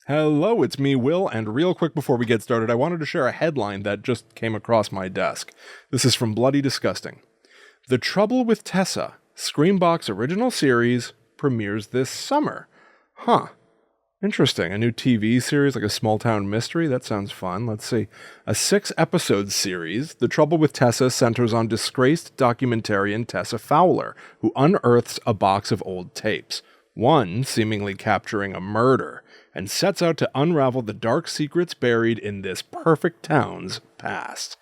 Hello, it's me, Will, and real quick before we get started, I wanted to share a headline that just came across my desk. This is from Bloody Disgusting. The Trouble with Tessa, Screambox original series, premieres this summer. Huh. Interesting. A new TV series, like a small-town mystery? That sounds fun. Let's see. A 6-episode series, The Trouble with Tessa centers on disgraced documentarian Tessa Fowler, who unearths a box of old tapes, one seemingly capturing a murder, and sets out to unravel the dark secrets buried in this perfect town's past.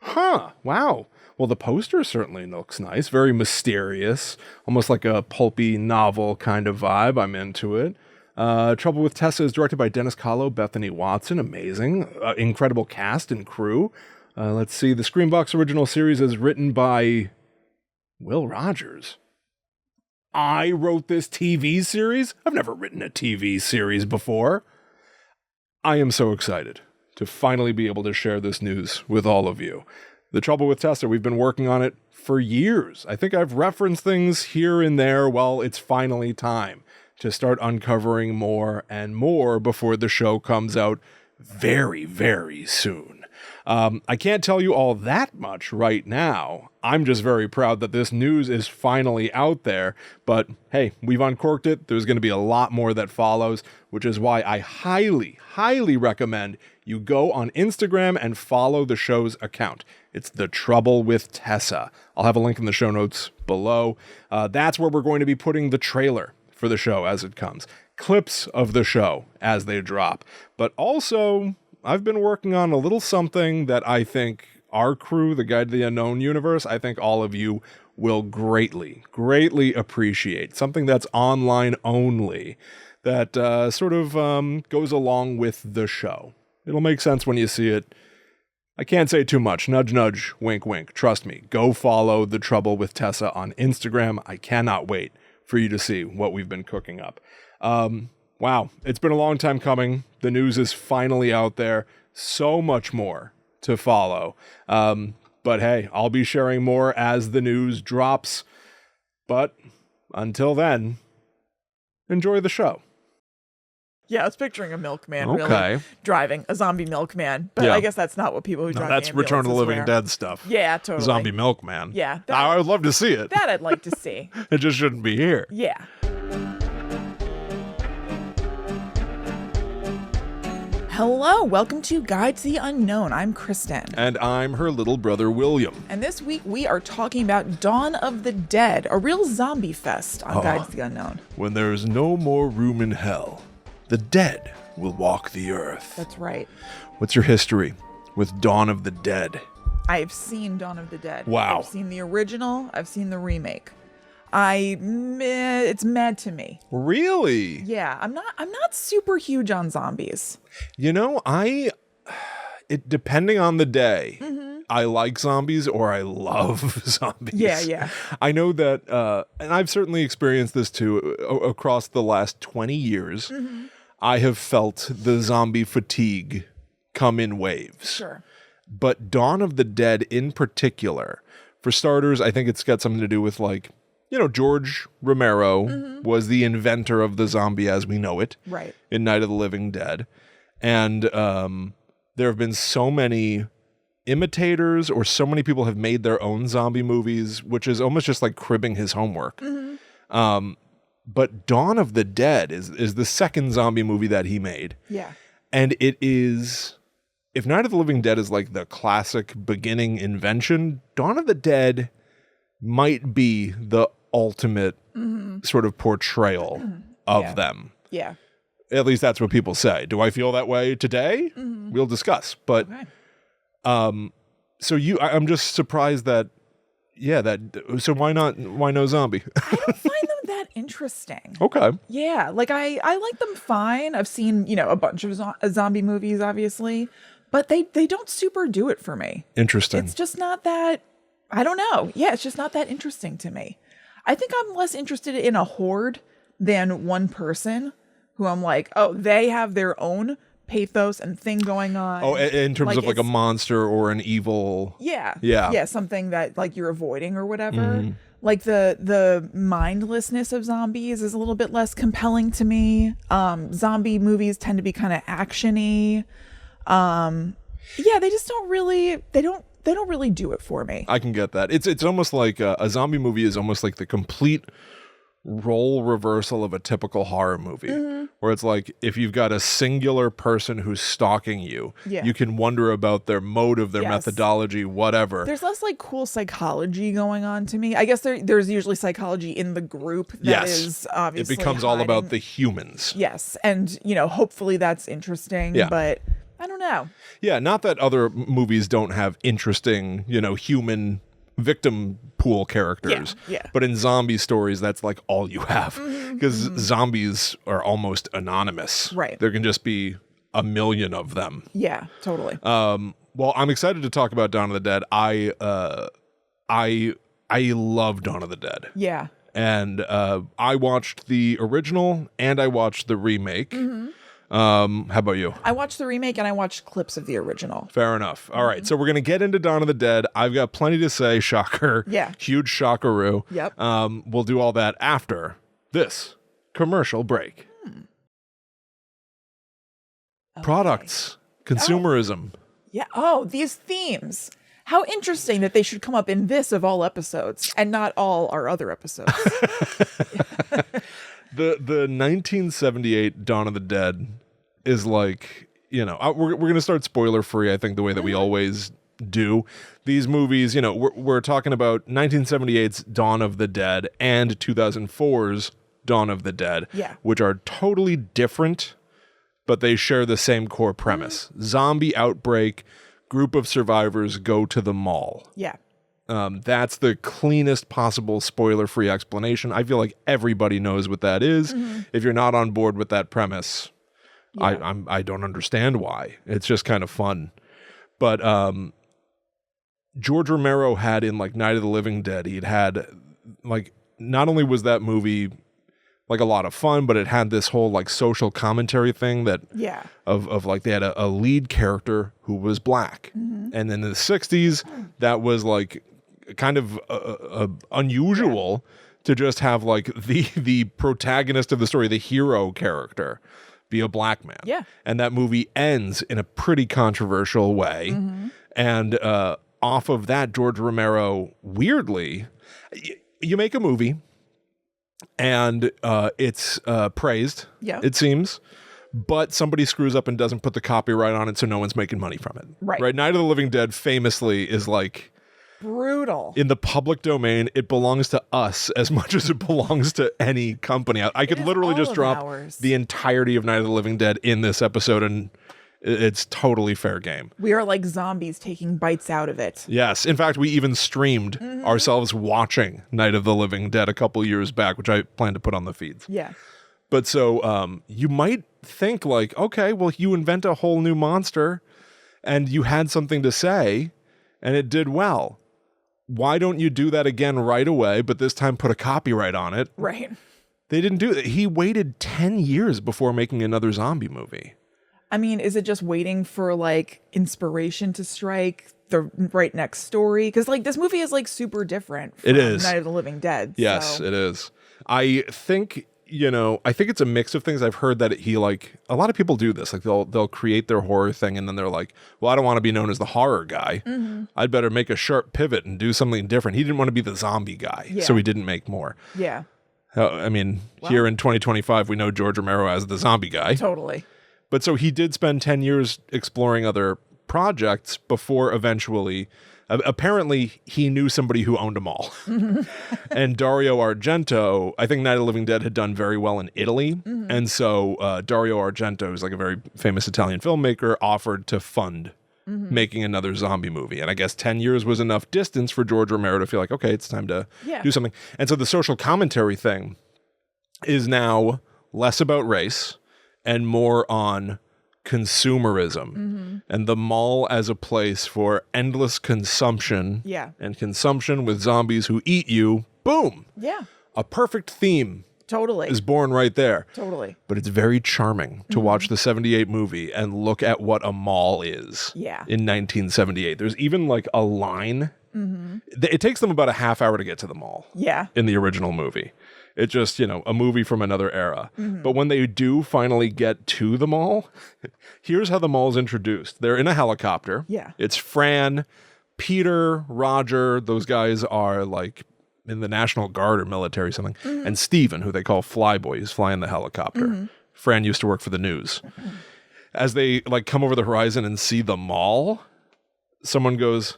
Huh, wow. Well, the poster certainly looks nice, very mysterious, almost like a pulpy novel kind of vibe. I'm into it. Trouble with Tessa is directed by Dennis Kahlo, Bethany Watson, amazing, incredible cast and crew. Let's see, the Screambox original series is written by Will Rogers. I wrote this TV series? I've never written a TV series before. I am so excited to finally be able to share this news with all of you. The Trouble with Tessa, we've been working on it for years. I think I've referenced things here and there. Well, it's finally time to start uncovering more and more before the show comes out very, very soon. I can't tell you all that much right now. I'm just very proud that this news is finally out there. But hey, we've uncorked it. There's going to be a lot more that follows, which is why I highly, highly recommend you go on Instagram and follow the show's account. It's The Trouble with Tessa. I'll have a link in the show notes below. That's where we're going to be putting the trailer for the show as it comes. Clips of the show as they drop. But also, I've been working on a little something that I think our crew, the Guide to the Unknown universe, I think all of you will greatly, greatly appreciate. Something that's online only that sort of goes along with the show. It'll make sense when you see it. I can't say too much. Nudge, nudge, wink, wink. Trust me. Go follow The Trouble with Tessa on Instagram. I cannot wait for you to see what we've been cooking up. Wow, it's been a long time coming. The news is finally out there. So much more to follow. But hey, I'll be sharing more as the news drops. But until then, enjoy the show. Yeah, I was picturing a milkman really driving a zombie milkman, but I guess that's not what people who drive that's Return of the Living Dead stuff. Yeah, totally. Zombie milkman. Yeah. I would love to see it. That I'd like to see. It just shouldn't be here. Yeah. Hello, welcome to Guide to the Unknown. I'm Kristen. And I'm her little brother, William. And this week we are talking about Dawn of the Dead, a real zombie fest on Guide to the Unknown. When there is no more room in hell, the dead will walk the earth. That's right. What's your history with Dawn of the Dead? I've seen Dawn of the Dead. Wow. I've seen the original. I've seen the remake. It's mad to me. Really? Yeah, I'm not super huge on zombies. You know, depending on the day, I like zombies or I love zombies. Yeah. I know that, and I've certainly experienced this too, across the last 20 years. I have felt the zombie fatigue come in waves. Sure. But Dawn of the Dead in particular, for starters, I think it's got something to do with George Romero was the inventor of the zombie as we know it. Right. In Night of the Living Dead. And there have been so many imitators or so many people have made their own zombie movies, which is almost just like cribbing his homework. But Dawn of the Dead is the second zombie movie that he made. Yeah. And it is, if Night of the Living Dead is like the classic beginning invention, Dawn of the Dead might be the ultimate sort of portrayal of them. Yeah. At least that's what people say. Do I feel that way today? We'll discuss. But I'm just surprised that so why no zombie? I don't find them that interesting. Okay. Yeah, like I like them fine. I've seen, a bunch of zombie movies obviously, but they don't super do it for me. Interesting. It's just not that, I don't know. Yeah, it's just not that interesting to me. I think I'm less interested in a horde than one person who I'm like, oh, they have their own pathos and thing going on. Oh, in terms of like a monster or an evil. Yeah. Something that like you're avoiding or whatever. Like the mindlessness of zombies is a little bit less compelling to me. Zombie movies tend to be kind of actiony. Yeah, they just don't really they don't really do it for me. I can get that. It's almost like a zombie movie is almost like the complete role reversal of a typical horror movie, where it's like if you've got a singular person who's stalking you, you can wonder about their motive, their methodology, whatever. There's less like cool psychology going on to me. I guess there's usually psychology in the group that is obviously it becomes all about the humans. Yes, and hopefully that's interesting, but I don't know. Yeah, not that other movies don't have interesting, human victim pool characters. Yeah. But in zombie stories, that's like all you have. Because zombies are almost anonymous. Right. There can just be a million of them. Yeah, totally. Well, I'm excited to talk about Dawn of the Dead. I love Dawn of the Dead. Yeah. And I watched the original and I watched the remake. How about you? I watched the remake and I watched clips of the original. Fair enough. All right. So we're going to get into Dawn of the Dead. I've got plenty to say. Shocker. Yeah. Huge shockaroo. Yep. We'll do all that after this commercial break. Okay. Products. Consumerism. Yeah. Oh, these themes. How interesting that they should come up in this of all episodes and not all our other episodes. The 1978 Dawn of the Dead is like, we're going to start spoiler free, I think, the way that we always do. These movies, we're talking about 1978's Dawn of the Dead and 2004's Dawn of the Dead, which are totally different, but they share the same core premise. Zombie outbreak, group of survivors go to the mall. Yeah. That's the cleanest possible spoiler-free explanation. I feel like everybody knows what that is. If you're not on board with that premise, I don't understand why. It's just kind of fun. But George Romero had in like Night of the Living Dead, he'd had like, not only was that movie like a lot of fun, but it had this whole like social commentary thing that of like they had a lead character who was black. And then in the 60s, that was like kind of unusual to just have like the protagonist of the story, the hero character, be a black man. Yeah. And that movie ends in a pretty controversial way. And off of that, George Romero, weirdly, you make a movie and it's praised, it seems, but somebody screws up and doesn't put the copyright on it, so no one's making money from it. Right. Night of the Living Dead famously is like brutal. In the public domain, it belongs to us as much as it belongs to any company. I could literally just drop the entirety of Night of the Living Dead in this episode and it's totally fair game. We are like zombies taking bites out of it. Yes. In fact, we even streamed ourselves watching Night of the Living Dead a couple years back, which I plan to put on the feeds. Yeah. But so you might think like, okay, well, you invent a whole new monster and you had something to say and it did well. Why don't you do that again right away, but this time put a copyright on it? Right. They didn't do that. He waited 10 years before making another zombie movie. I mean, is it just waiting for like inspiration to strike the right next story? Because like this movie is like super different from Night of the Living Dead. Yes, it is. I think, I think it's a mix of things. I've heard that he like, a lot of people do this. Like they'll create their horror thing and then they're like, well, I don't want to be known as the horror guy. I'd better make a sharp pivot and do something different. He didn't want to be the zombie guy, so he didn't make more. Yeah. I mean, here in 2025, we know George Romero as the zombie guy. Totally. But so he did spend 10 years exploring other projects before eventually, apparently he knew somebody who owned them all. And Dario Argento, I think Night of the Living Dead had done very well in Italy. And so Dario Argento, who's like a very famous Italian filmmaker, offered to fund making another zombie movie. And I guess 10 years was enough distance for George Romero to feel like, okay, it's time to do something. And so the social commentary thing is now less about race and more on consumerism and the mall as a place for endless consumption and consumption with zombies who eat you. Boom. Yeah. A perfect theme Totally. is born right there. Totally. But it's very charming to watch the 78 movie and look at what a mall is in 1978. There's even like a line It takes them about a half hour to get to the mall. Yeah. In the original movie. It's just, a movie from another era. But when they do finally get to the mall, here's how the mall is introduced. They're in a helicopter. Yeah. It's Fran, Peter, Roger. Those guys are like in the National Guard or military something. And Steven, who they call Flyboy, who's flying the helicopter. Fran used to work for the news. As they like come over the horizon and see the mall, someone goes,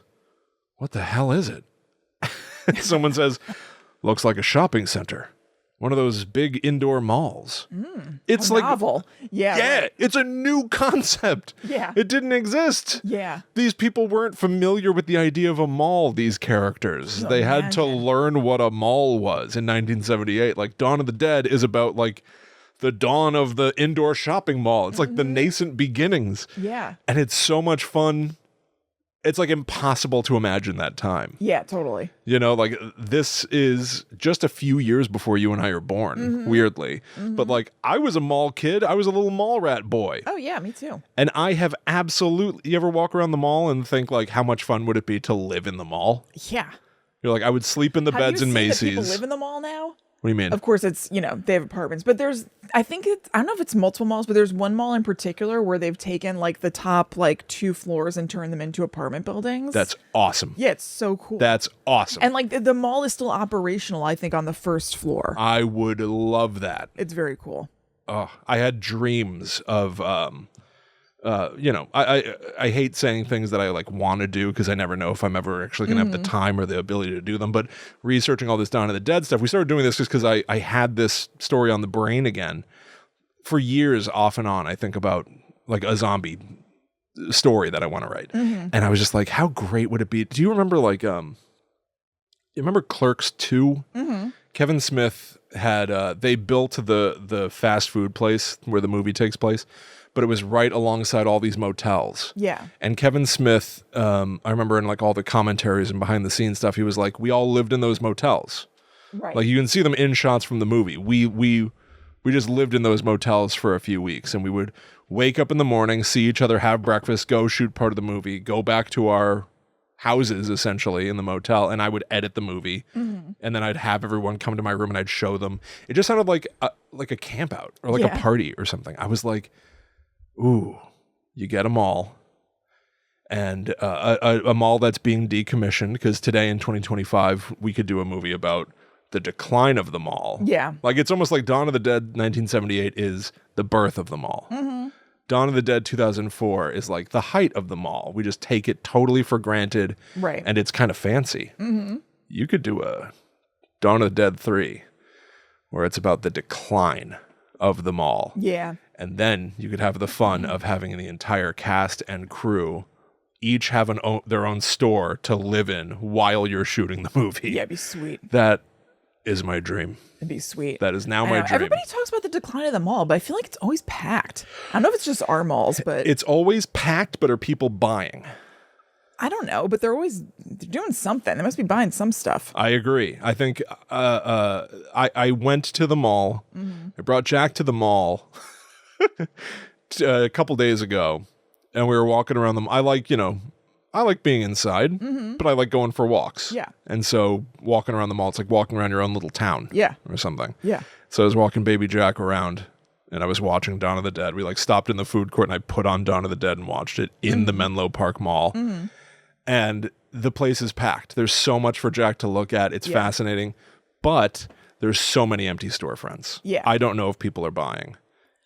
"What the hell is it?" Someone says, "Looks like a shopping center. One of those big indoor malls." It's like novel. Yeah. Yeah, Right. it's a new concept. Yeah. It didn't exist. Yeah. These people weren't familiar with the idea of a mall, these characters. They had to learn what a mall was in 1978. Like Dawn of the Dead is about like the dawn of the indoor shopping mall. It's like the nascent beginnings. Yeah. And it's so much fun. It's like impossible to imagine that time. Yeah, totally. Like this is just a few years before you and I are born, weirdly. But like I was a mall kid. I was a little mall rat boy. Oh, yeah, me too. And I have absolutely, you ever walk around the mall and think like, how much fun would it be to live in the mall? Yeah. You're like, I would sleep in the beds in Macy's. That people live in the mall now? What do you mean? Of course, it's, they have apartments, but I don't know if it's multiple malls, but there's one mall in particular where they've taken like the top like 2 floors and turned them into apartment buildings. That's awesome. Yeah, it's so cool. That's awesome. And like the mall is still operational, I think, on the first floor. I would love that. It's very cool. Oh, I had dreams of, I hate saying things that I like want to do because I never know if I'm ever actually going to have the time or the ability to do them. But researching all this Dawn of the Dead stuff, we started doing this just because I had this story on the brain again. For years, off and on, I think about like a zombie story that I want to write. And I was just like, how great would it be? Do you remember like, you remember Clerks 2? Kevin Smith had, they built the fast food place where the movie takes place, but it was right alongside all these motels. Yeah. And Kevin Smith, I remember in like all the commentaries and behind the scenes stuff, he was like, we all lived in those motels. Right. Like you can see them in shots from the movie. We just lived in those motels for a few weeks, and we would wake up in the morning, see each other, have breakfast, go shoot part of the movie, go back to our houses essentially in the motel, and I would edit the movie, and then I'd have everyone come to my room and I'd show them. It just sounded like a camp out or like a party or something. I was like, ooh, you get a mall, and a mall that's being decommissioned, because today in 2025 we could do a movie about the decline of the mall. Yeah. Like it's almost like Dawn of the Dead 1978 is the birth of the mall. Dawn of the Dead 2004 is like the height of the mall. We just take it totally for granted. Right. And it's kind of fancy. You could do a Dawn of the Dead 3 where it's about the decline of the mall. Yeah. And then you could have the fun of having the entire cast and crew each have their own store to live in while you're shooting the movie. Yeah, it'd be sweet. That is my dream. It'd be sweet. That is now my dream. Everybody talks about the decline of the mall, but I feel like it's always packed. I don't know if it's just our malls, but it's always packed, but are people buying? I don't know, but they're doing something. They must be buying some stuff. I agree. I think I went to the mall. I brought Jack to the mall a couple days ago, and we were walking around them. I like being inside, but I like going for walks. Yeah. And so walking around the mall, it's like walking around your own little town. Yeah. Or something. Yeah. So I was walking baby Jack around, and I was watching Dawn of the Dead. We like stopped in the food court, and I put on Dawn of the Dead and watched it in the Menlo Park Mall. And the place is packed. There's so much for Jack to look at. It's fascinating, but there's so many empty storefronts. Yeah. I don't know if people are buying.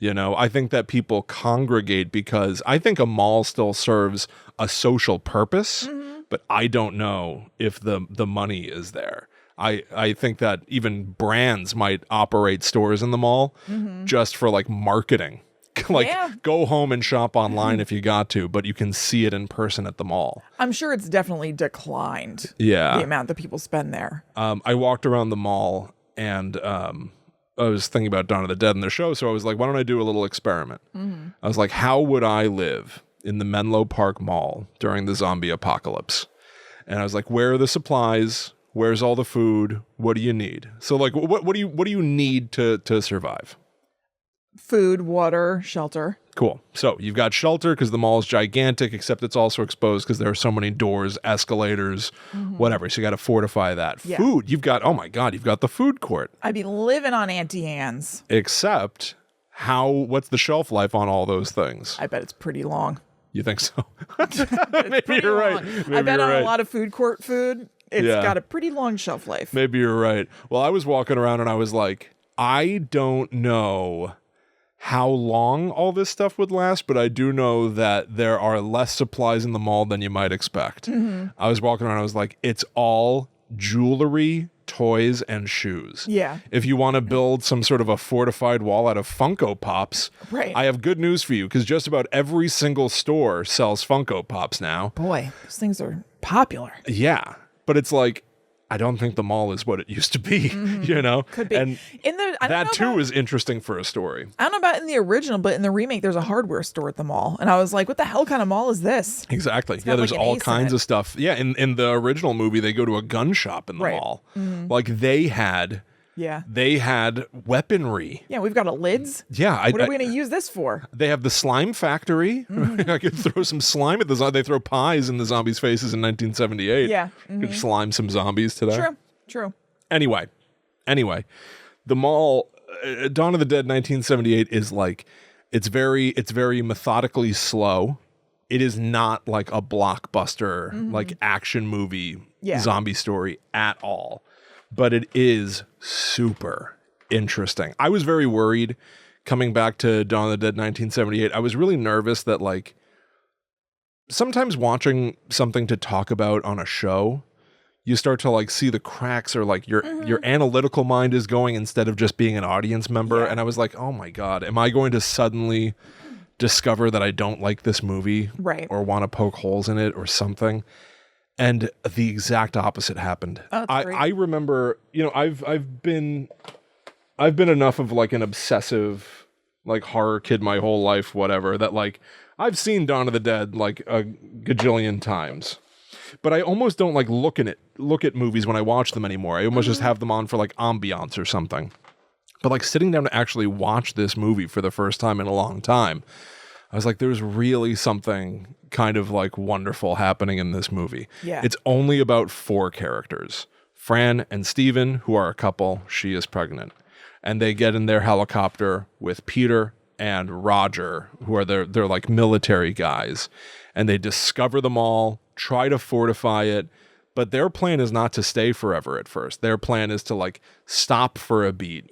I think that people congregate because I think a mall still serves a social purpose, but I don't know if the money is there. I think that even brands might operate stores in the mall just for like marketing. Go home and shop online if you got to, but you can see it in person at the mall. I'm sure it's definitely declined. Yeah. The amount that people spend there. I walked around the mall and I was thinking about Dawn of the Dead in their show, so I was like, why don't I do a little experiment? I was like, how would I live in the Menlo Park Mall during the zombie apocalypse? And I was like, where are the supplies? Where's all the food? What do you need? So like, what do you need to survive? Food, water, shelter. Cool. So you've got shelter because the mall is gigantic, except it's also exposed because there are so many doors, escalators, whatever. So you got to fortify that. Yeah. Food. You've got, oh my God, you've got the food court. I'd be living on Auntie Anne's. Except what's the shelf life on all those things? I bet it's pretty long. You think so? Maybe you're right. Maybe I bet you're on right. a lot of food court food, it's got a pretty long shelf life. Maybe you're right. Well, I was walking around and I was like, I don't know how long all this stuff would last, but I do know that there are less supplies in the mall than you might expect. I was walking around, I was like, it's all jewelry, toys, and shoes. Yeah. If you want to build some sort of a fortified wall out of Funko Pops, Right. I have good news for you, because just about every single store sells Funko Pops now. Boy, those things are popular. Yeah. But it's like, I don't think the mall is what it used to be, you know? Could be. And that too is interesting for a story. I don't know about in the original, but in the remake, there's a hardware store at the mall. And I was like, what the hell kind of mall is this? Exactly. It's Yeah, got there's like an all ace in kinds it. of stuff. Yeah, in the original movie, they go to a gun shop in the Right. mall. Like they had weaponry. Yeah, we've got a lids. Yeah. What are we going to use this for? They have the slime factory. I could throw some slime at the zombie. They throw pies in the zombies' faces in 1978. Yeah. Could slime some zombies today. True. Anyway, the mall, Dawn of the Dead 1978 is like, it's very methodically slow. It is not like a blockbuster, like action movie zombie story at all. But it is super interesting. I was very worried coming back to Dawn of the Dead 1978. I was really nervous that like sometimes watching something to talk about on a show, you start to like see the cracks, or like your analytical mind is going instead of just being an audience member. Yeah. And I was like, oh my God, am I going to suddenly discover that I don't like this movie, Right. or want to poke holes in it or something? And the exact opposite happened. Oh, that's great. I remember, you know, I've been enough of like an obsessive like horror kid my whole life, whatever, that like I've seen Dawn of the Dead like a gajillion times. But I almost don't like look at movies when I watch them anymore. I almost just have them on for like ambiance or something. But like sitting down to actually watch this movie for the first time in a long time, I was like, there's really something kind of like wonderful happening in this movie. Yeah. It's only about 4 characters. Fran and Steven, who are a couple, she is pregnant. And they get in their helicopter with Peter and Roger, who are they're like military guys. And they discover the mall, try to fortify it, but their plan is not to stay forever at first. Their plan is to like stop for a beat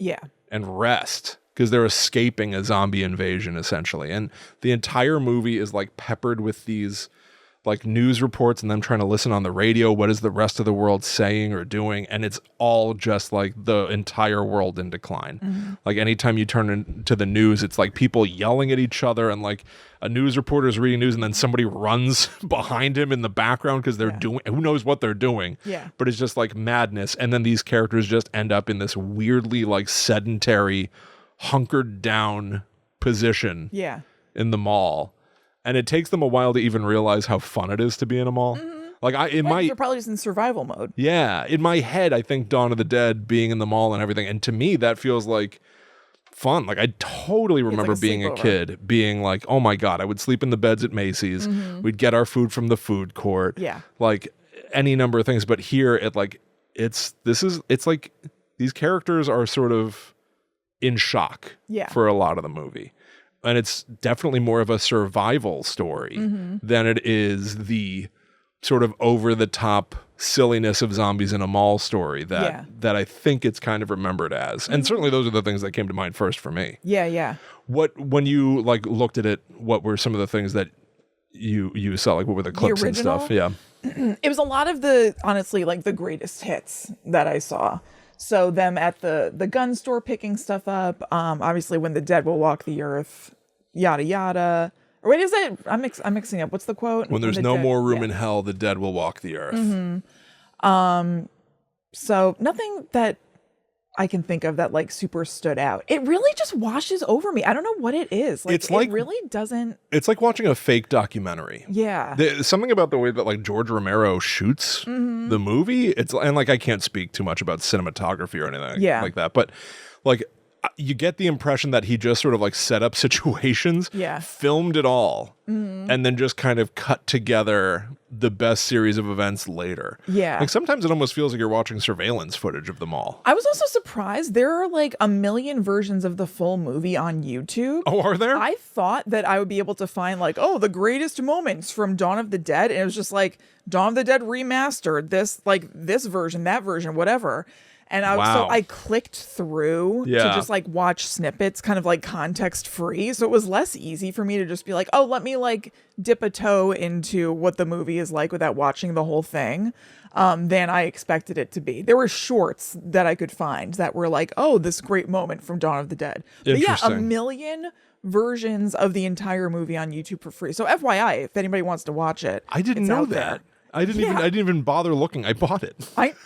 and rest, because they're escaping a zombie invasion essentially. And the entire movie is like peppered with these like news reports and them trying to listen on the radio. What is the rest of the world saying or doing? And it's all just like the entire world in decline. Like anytime you turn into the news, it's like people yelling at each other, and like a news reporter is reading news and then somebody runs behind him in the background because they're doing, who knows what they're doing. Yeah. But it's just like madness. And then these characters just end up in this weirdly like sedentary, hunkered down position in the mall. And it takes them a while to even realize how fun it is to be in a mall. Like They're probably just in survival mode. Yeah, in my head, I think Dawn of the Dead being in the mall and everything. And to me, that feels like fun. Like I totally remember being a kid being like, oh my God, I would sleep in the beds at Macy's. We'd get our food from the food court. Yeah. Like any number of things. But here it's like these characters are sort of in shock for a lot of the movie. And it's definitely more of a survival story than it is the sort of over-the-top silliness of zombies in a mall story that I think it's kind of remembered as. And certainly those are the things that came to mind first for me. Yeah. When you like looked at it, what were some of the things that you saw? Like what were the clips and stuff? Yeah. It was a lot of honestly, like the greatest hits that I saw. So them at the gun store picking stuff up. Obviously, when the dead will walk the earth, yada yada. Or wait, is it? I'm mixing up. What's the quote? When there's no more room in hell, the dead will walk the earth. So nothing that I can think of that like super stood out. It really just washes over me. I don't know what it is. Like, it really doesn't. It's like watching a fake documentary. Yeah. There's something about the way that like George Romero shoots the movie. And like I can't speak too much about cinematography or anything like that. But like you get the impression that he just sort of like set up situations, filmed it all, and then just kind of cut together the best series of events later. Yeah. Like sometimes it almost feels like you're watching surveillance footage of them all. I was also surprised. There are like a million versions of the full movie on YouTube. Oh, are there? I thought that I would be able to find like, oh, the greatest moments from Dawn of the Dead. And it was just like Dawn of the Dead remastered, this version, that version, whatever. And so I clicked through to just like watch snippets, kind of like context free. So it was less easy for me to just be like, oh, let me like dip a toe into what the movie is like without watching the whole thing than I expected it to be. There were shorts that I could find that were like, oh, this great moment from Dawn of the Dead. But yeah, a million versions of the entire movie on YouTube for free. So FYI, if anybody wants to watch it, I didn't know that. I didn't even bother looking. I bought it.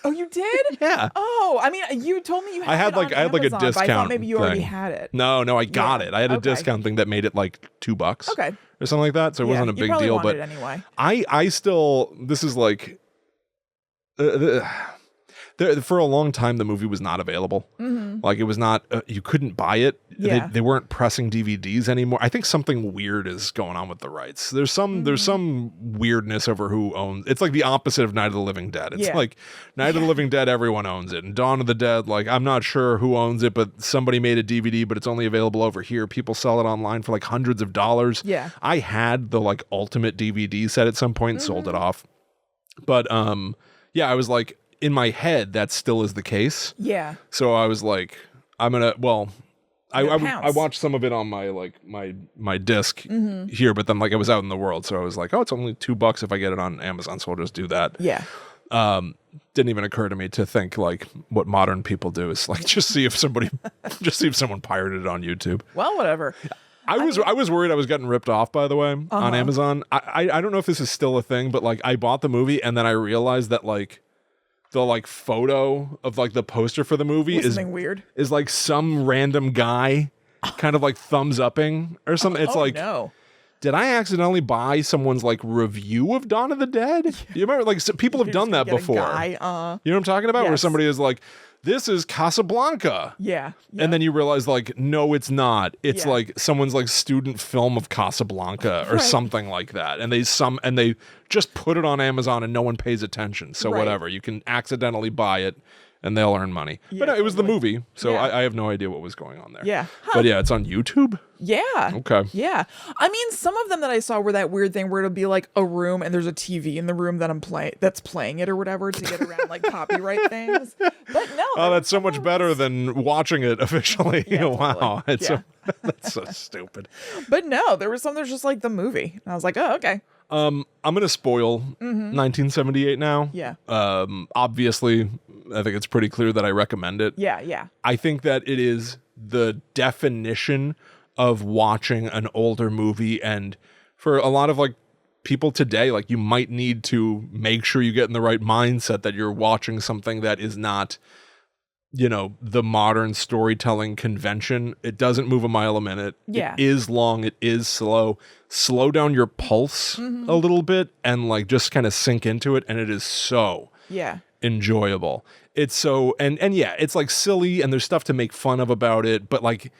Oh, you did? Yeah. Oh, I mean, you told me you had it on I had like a Amazon, discount. but I thought maybe you already had it. No, I got it. I had a discount thing that made it like $2. Okay. Or something like that. So it wasn't a big deal. But it anyway. I still, this is like, for a long time, the movie was not available. Like it was not, you couldn't buy it. Yeah. They weren't pressing DVDs anymore. I think something weird is going on with the rights. There's some weirdness over who owns. It's like the opposite of Night of the Living Dead. It's like Night of the Living Dead, everyone owns it. And Dawn of the Dead, like I'm not sure who owns it, but somebody made a DVD, but it's only available over here. People sell it online for like hundreds of dollars. Yeah. I had the like ultimate DVD set at some point, sold it off. But yeah, I was like, in my head, that still is the case. Yeah. So I was like, I watched some of it on my like my disc here, but then like I was out in the world, so I was like, oh, it's only $2 if I get it on Amazon, so I'll just do that. Yeah. Didn't even occur to me to think like what modern people do is like just see if someone pirated it on YouTube. Well, whatever. I was worried I was getting ripped off, by the way, on Amazon. I don't know if this is still a thing, but like I bought the movie and then I realized that like the like photo of like the poster for the movie is like some random guy kind of like thumbs upping or something. It's like, no. Did I accidentally buy someone's like review of Dawn of the Dead? You remember like people have done that before. You know what I'm talking about? Yes. Where somebody is like, this is Casablanca. Yeah. And then you realize like, no, it's not. It's like someone's like student film of Casablanca or something like that. And they just put it on Amazon and no one pays attention. So whatever, you can accidentally buy it and they'll earn money. But no, it was the movie. So I have no idea what was going on there. Yeah. But yeah, it's on YouTube. Yeah. Okay. Yeah. I mean, some of them that I saw were that weird thing where it'll be like a room and there's a TV in the room that that's playing it or whatever to get around like copyright things. But no. Oh, that's so much better than watching it officially. Yeah, Wow. totally. That's so stupid. But no, there was some that's just like the movie. And I was like, oh, okay. I'm gonna spoil 1978 now. Yeah. Obviously, I think it's pretty clear that I recommend it. Yeah. I think that it is the definition of watching an older movie, and for a lot of like people today, like you might need to make sure you get in the right mindset that you're watching something that is not, you know, the modern storytelling convention. It doesn't move a mile a minute. Yeah. It is long. It is slow. Slow down your pulse a little bit and like just kind of sink into it. And it is so enjoyable. It's so, and yeah, it's like silly and there's stuff to make fun of about it. But like,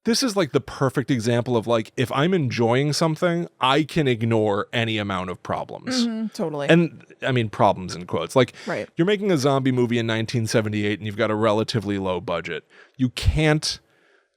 this is like the perfect example of like, if I'm enjoying something, I can ignore any amount of problems. Totally. And I mean, problems in quotes. Like, you're making a zombie movie in 1978 and you've got a relatively low budget. You can't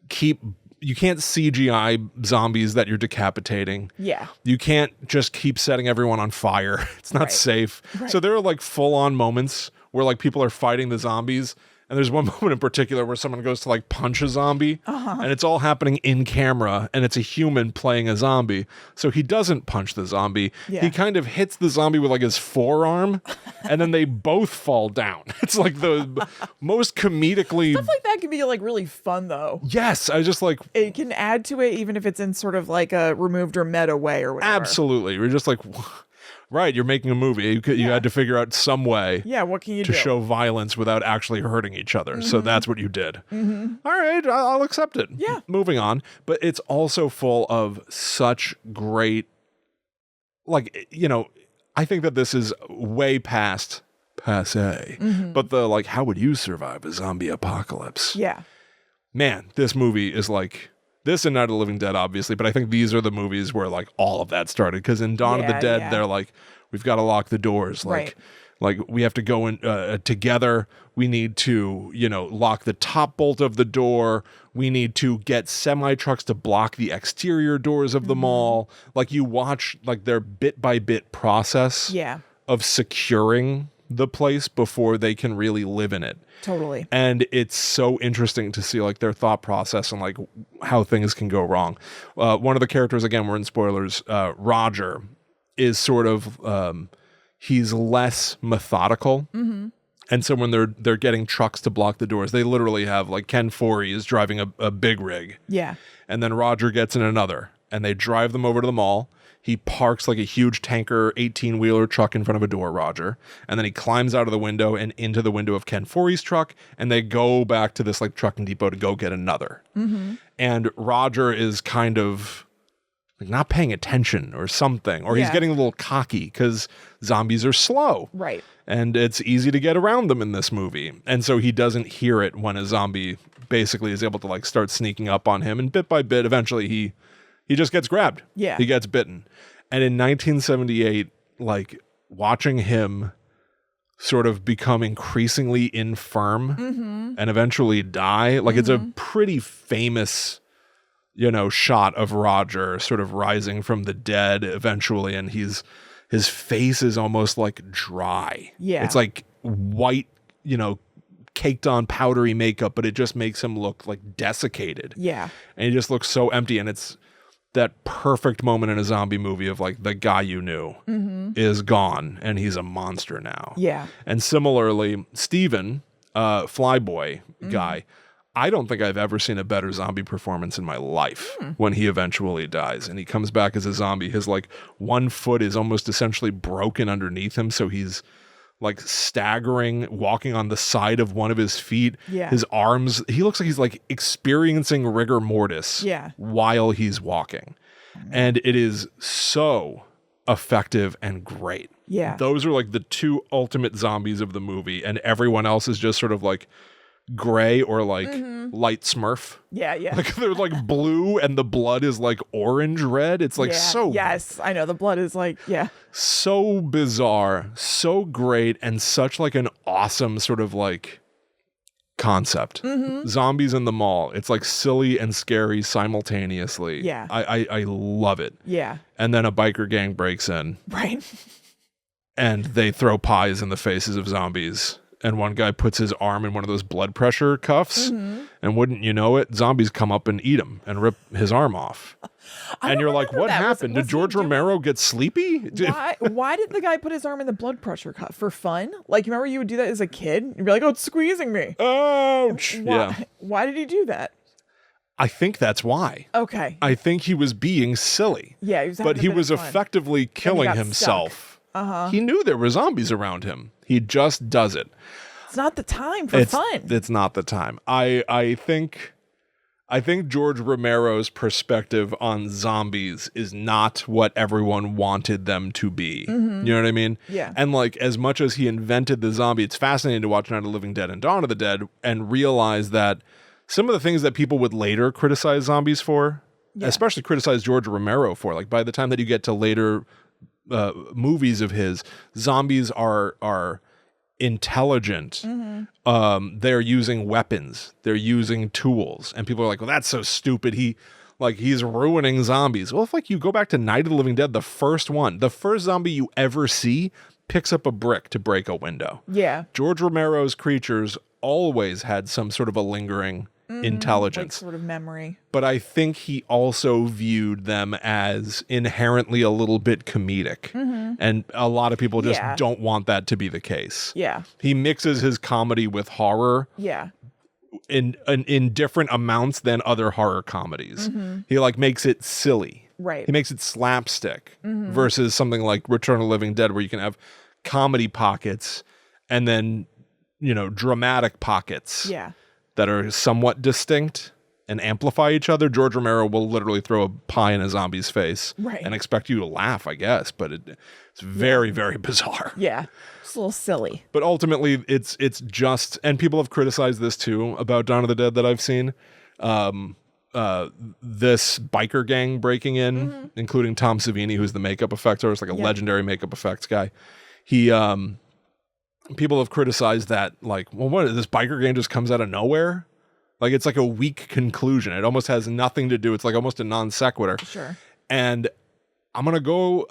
CGI zombies that you're decapitating. Yeah. You can't just keep setting everyone on fire. It's not safe. So there are like full-on moments where like people are fighting the zombies. And there's one moment in particular where someone goes to like punch a zombie and it's all happening in camera and it's a human playing a zombie. So he doesn't punch the zombie. Yeah. He kind of hits the zombie with like his forearm and then they both fall down. It's like the most comedically. Stuff like that can be like really fun though. Yes. I was just like. It can add to it even if it's in sort of like a removed or meta way or whatever. Absolutely. We're just like. Right, you're making a movie. You had to figure out some way what can you do? To show violence without actually hurting each other. So that's what you did. All right, I'll accept it. Yeah. Moving on. But it's also full of such great, like, you know, I think that this is way past passe. But the, like, how would you survive a zombie apocalypse? Yeah. man, this movie is like this and Night of the Living Dead, obviously, but I think these are the movies where like all of that started. Because in Dawn of the Dead, they're like, we've got to lock the doors, like we have to go in together. We need to, lock the top bolt of the door. We need to get semi trucks to block the exterior doors of the mall. Like you watch like their bit by bit process of securing the place before they can really live in it. Totally. And it's so interesting to see like their thought process and like how things can go wrong. One of the characters, again, we're in spoilers, Roger, is sort of he's less methodical. And so when they're getting trucks to block the doors, they literally have like Ken Foree is driving a big rig. Yeah. And then Roger gets in another and they drive them over to the mall. He parks like a huge tanker 18-wheeler truck in front of a door, Roger. And then he climbs out of the window and into the window of Ken Foree's truck. And they go back to this like trucking depot to go get another. And Roger is kind of like not paying attention or something. Or he's getting a little cocky because zombies are slow. Right. And it's easy to get around them in this movie. And so he doesn't hear it when a zombie basically is able to like start sneaking up on him. And bit by bit, eventually he just gets grabbed. Yeah. He gets bitten. And in 1978, like watching him sort of become increasingly infirm and eventually die, like it's a pretty famous, shot of Roger sort of rising from the dead eventually. And his face is almost like dry. Yeah. It's like white, caked on powdery makeup, but it just makes him look like desiccated. Yeah. And he just looks so empty. And it's that perfect moment in a zombie movie of like the guy you knew is gone and he's a monster now. Yeah. And similarly, Steven, Flyboy guy, I don't think I've ever seen a better zombie performance in my life when he eventually dies. And he comes back as a zombie. His like one foot is almost essentially broken underneath him. So he's like staggering, walking on the side of one of his feet. Yeah. His arms, he looks like he's like experiencing rigor mortis while he's walking. And it is so effective and great. Yeah. Those are like the two ultimate zombies of the movie. And everyone else is just sort of like gray or like light smurf. Yeah, yeah. Like they're like blue and the blood is like orange red. It's like so. Yes, I know. The blood is like, so bizarre, so great, and such like an awesome sort of like concept. Zombies in the mall. It's like silly and scary simultaneously. Yeah. I love it. Yeah. And then a biker gang breaks in. Right. And they throw pies in the faces of zombies. And one guy puts his arm in one of those blood pressure cuffs. And wouldn't you know it, zombies come up and eat him and rip his arm off. And you're like, what happened? Did George Romero get sleepy? Why did the guy put his arm in the blood pressure cuff? For fun? Like, you remember you would do that as a kid? You'd be like, oh, it's squeezing me. Ouch. Why did he do that? I think that's why. Okay. I think he was being silly. Yeah, he was but he was effectively killing himself. He knew there were zombies around him. He just does it. It's not the time for fun. It's not the time. I think George Romero's perspective on zombies is not what everyone wanted them to be. You know what I mean? Yeah. And like as much as he invented the zombie, it's fascinating to watch Night of the Living Dead and Dawn of the Dead and realize that some of the things that people would later criticize zombies for, especially criticize George Romero for, like by the time that you get to later movies of his, zombies are intelligent. They're using weapons, they're using tools, and people are like, well, that's so stupid, he's ruining zombies. Well, if like you go back to Night of the Living Dead, the first zombie you ever see picks up a brick to break a window. George Romero's creatures always had some sort of a lingering intelligence, like sort of memory. But I think he also viewed them as inherently a little bit comedic. And a lot of people just don't want that to be the case. He mixes his comedy with horror in different amounts than other horror comedies. He like makes it silly. Right. He makes it slapstick versus something like Return of the Living Dead, where you can have comedy pockets and then, dramatic pockets that are somewhat distinct and amplify each other. George Romero will literally throw a pie in a zombie's face and expect you to laugh, I guess, but it's very, very bizarre. Yeah, it's a little silly. But ultimately, it's just, and people have criticized this too about Dawn of the Dead that I've seen, this biker gang breaking in, including Tom Savini, who's the makeup effects artist, like a legendary makeup effects guy. He, people have criticized that, like, well, what, this biker gang just comes out of nowhere? Like, it's like a weak conclusion. It almost has nothing to do. It's like almost a non sequitur. Sure. And I'm gonna go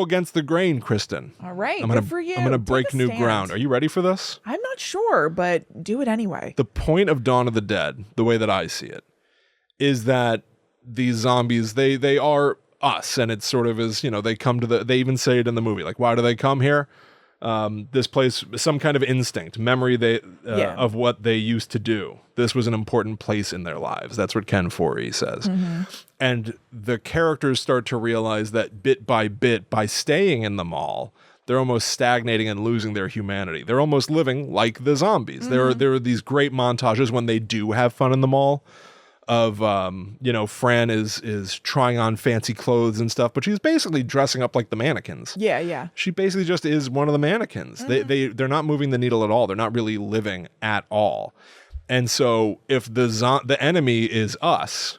against the grain, Kristen. All right. Good for you. I'm gonna Take break a new stand. ground. Are you ready for this? I'm not sure, but do it anyway. The point of Dawn of the Dead, the way that I see it, is that these zombies, they are us, and it's sort of as, you know, they come to they even say it in the movie, like, why do they come here? This place, some kind of instinct, memory of what they used to do. This was an important place in their lives. That's what Ken Foree says. And the characters start to realize that bit, by staying in the mall, they're almost stagnating and losing their humanity. They're almost living like the zombies. There are these great montages when they do have fun in the mall of, you know, Fran is trying on fancy clothes and stuff, but she's basically dressing up like the mannequins. Yeah. She basically just is one of the mannequins. They're not moving the needle at all. They're not really living at all. And so if the enemy is us,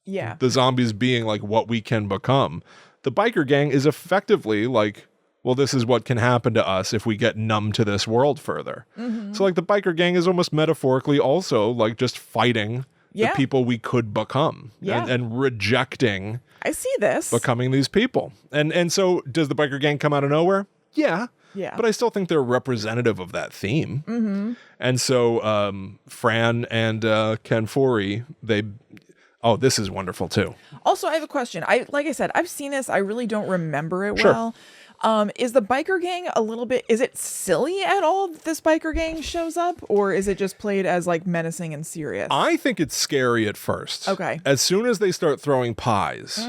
the zombies being like what we can become, the biker gang is effectively like, well, this is what can happen to us if we get numb to this world further. So like the biker gang is almost metaphorically also like just fighting the people we could become and rejecting I see this. becoming these people. And so does the biker gang come out of nowhere? Yeah. But I still think they're representative of that theme. And so Fran and Ken Foree, this is wonderful too. Also, I have a question. Like I said, I've seen this. I really don't remember it well. Is the biker gang is it silly at all that this biker gang shows up? Or is it just played as like menacing and serious? I think it's scary at first. Okay. As soon as they start throwing pies,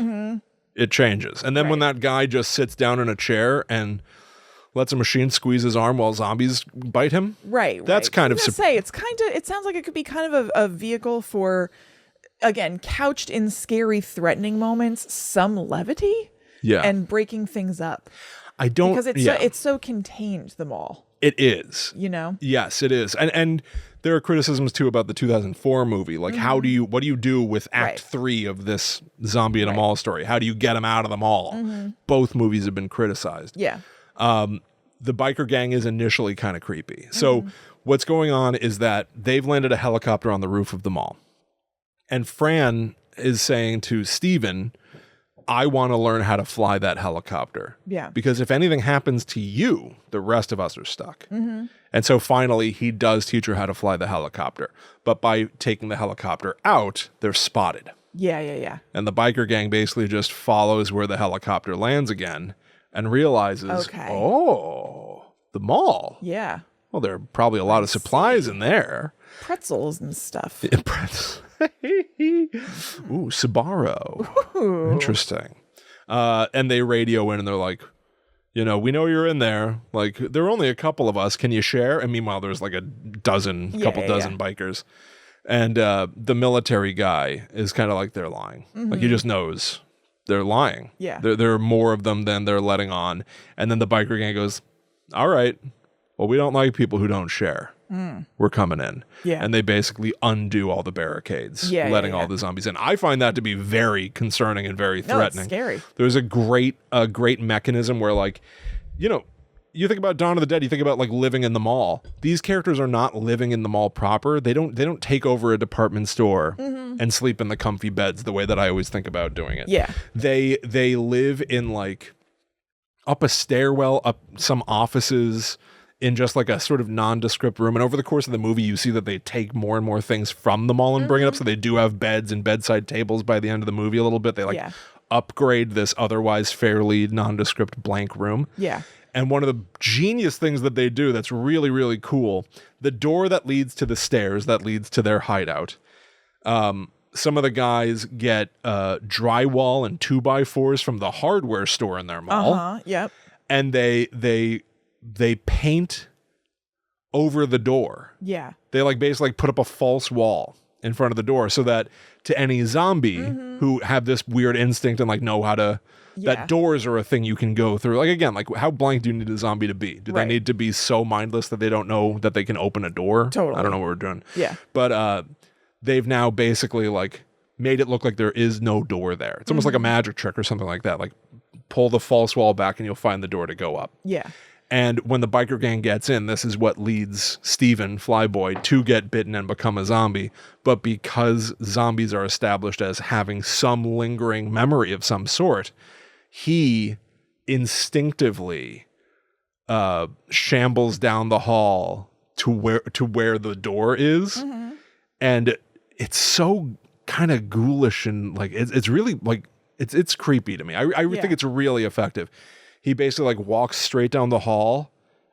it changes. And then when that guy just sits down in a chair and lets a machine squeeze his arm while zombies bite him. Right. That's kind of... it sounds like it could be kind of a vehicle for, again, couched in scary, threatening moments, some levity. And breaking things up. I don't... Because it's so contained, the mall. It is. You know? Yes, it is. And there are criticisms too about the 2004 movie. Like, what do you do with Act 3 of this zombie in a mall story? How do you get him out of the mall? Both movies have been criticized. Yeah. The biker gang is initially kind of creepy. So what's going on is that they've landed a helicopter on the roof of the mall. And Fran is saying to Steven, I want to learn how to fly that helicopter. Yeah. Because if anything happens to you, the rest of us are stuck. And so finally, he does teach her how to fly the helicopter. But by taking the helicopter out, they're spotted. Yeah. And the biker gang basically just follows where the helicopter lands again and realizes, the mall. Yeah. Well, there are probably a lot of supplies in there. Pretzels and stuff. Pretzels. Ooh, Sbarro. Ooh. Interesting. And they radio in and they're like, you know, we know you're in there. Like, there are only a couple of us. Can you share? And meanwhile, there's like a dozen bikers. And the military guy is kind of like, they're lying. Like, he just knows they're lying. Yeah. There are more of them than they're letting on. And then the biker gang goes, all right, well, we don't like people who don't share. We're coming in. Yeah. And they basically undo all the barricades, letting all the zombies in. I find that to be very concerning and very threatening. It's scary. There's a great mechanism where, like, you know, you think about Dawn of the Dead, you think about like living in the mall. These characters are not living in the mall proper. They don't take over a department store and sleep in the comfy beds the way that I always think about doing it. Yeah. They live in like up a stairwell, up some offices, in just like a sort of nondescript room. And over the course of the movie, you see that they take more and more things from the mall and bring it up. So they do have beds and bedside tables by the end of the movie a little bit. They upgrade this otherwise fairly nondescript blank room. Yeah. And one of the genius things that they do that's really, really cool, the door that leads to the stairs that leads to their hideout, some of the guys get drywall and 2x4s from the hardware store in their mall. Yep. And they paint over the door. Yeah. They like basically put up a false wall in front of the door so that to any zombie who have this weird instinct and like know how to, that doors are a thing you can go through. Like, again, like how blank do you need a zombie to be? Do they need to be so mindless that they don't know that they can open a door? Totally. I don't know what we're doing. Yeah. But they've now basically like made it look like there is no door there. It's almost like a magic trick or something like that. Like pull the false wall back and you'll find the door to go up. Yeah. And when the biker gang gets in, this is what leads Steven, Flyboy, to get bitten and become a zombie. But because zombies are established as having some lingering memory of some sort, he instinctively shambles down the hall to where the door is. And it's so kind of ghoulish and like it's really like it's creepy to me. I think it's really effective. He basically like walks straight down the hall,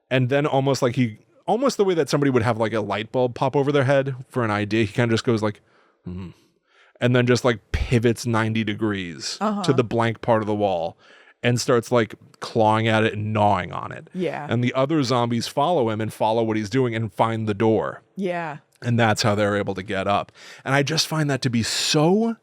and then almost the way that somebody would have like a light bulb pop over their head for an idea, he kind of just goes like, and then just like pivots 90 degrees to the blank part of the wall and starts like clawing at it and gnawing on it. Yeah. And the other zombies follow him and follow what he's doing and find the door. Yeah. And that's how they're able to get up. And I just find that to be so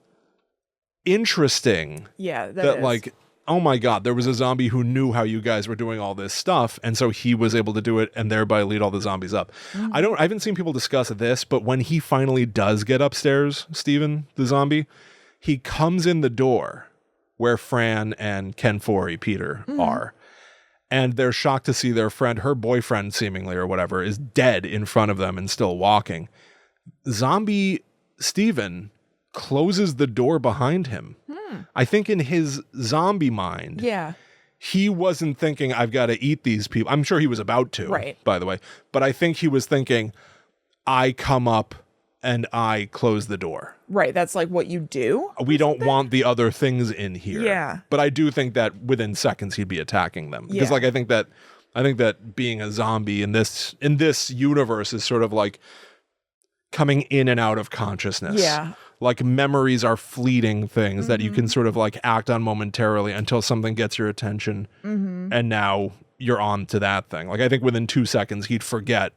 interesting. Yeah, that like, oh my God, there was a zombie who knew how you guys were doing all this stuff. And so he was able to do it and thereby lead all the zombies up. I haven't seen people discuss this, but when he finally does get upstairs, Steven, the zombie, he comes in the door where Fran and Ken Foree, Peter, are. And they're shocked to see their friend, her boyfriend seemingly or whatever, is dead in front of them and still walking. Zombie Steven closes the door behind him. I think in his zombie mind, he wasn't thinking, I've got to eat these people. I'm sure he was about to, by the way. But I think he was thinking, I come up and I close the door. Right. That's like what you do. We don't want the other things in here. Yeah. But I do think that within seconds he'd be attacking them. Because like I think that being a zombie in this universe is sort of like coming in and out of consciousness. Yeah. Like memories are fleeting things that you can sort of like act on momentarily until something gets your attention. And now you're on to that thing. Like I think within 2 seconds he'd forget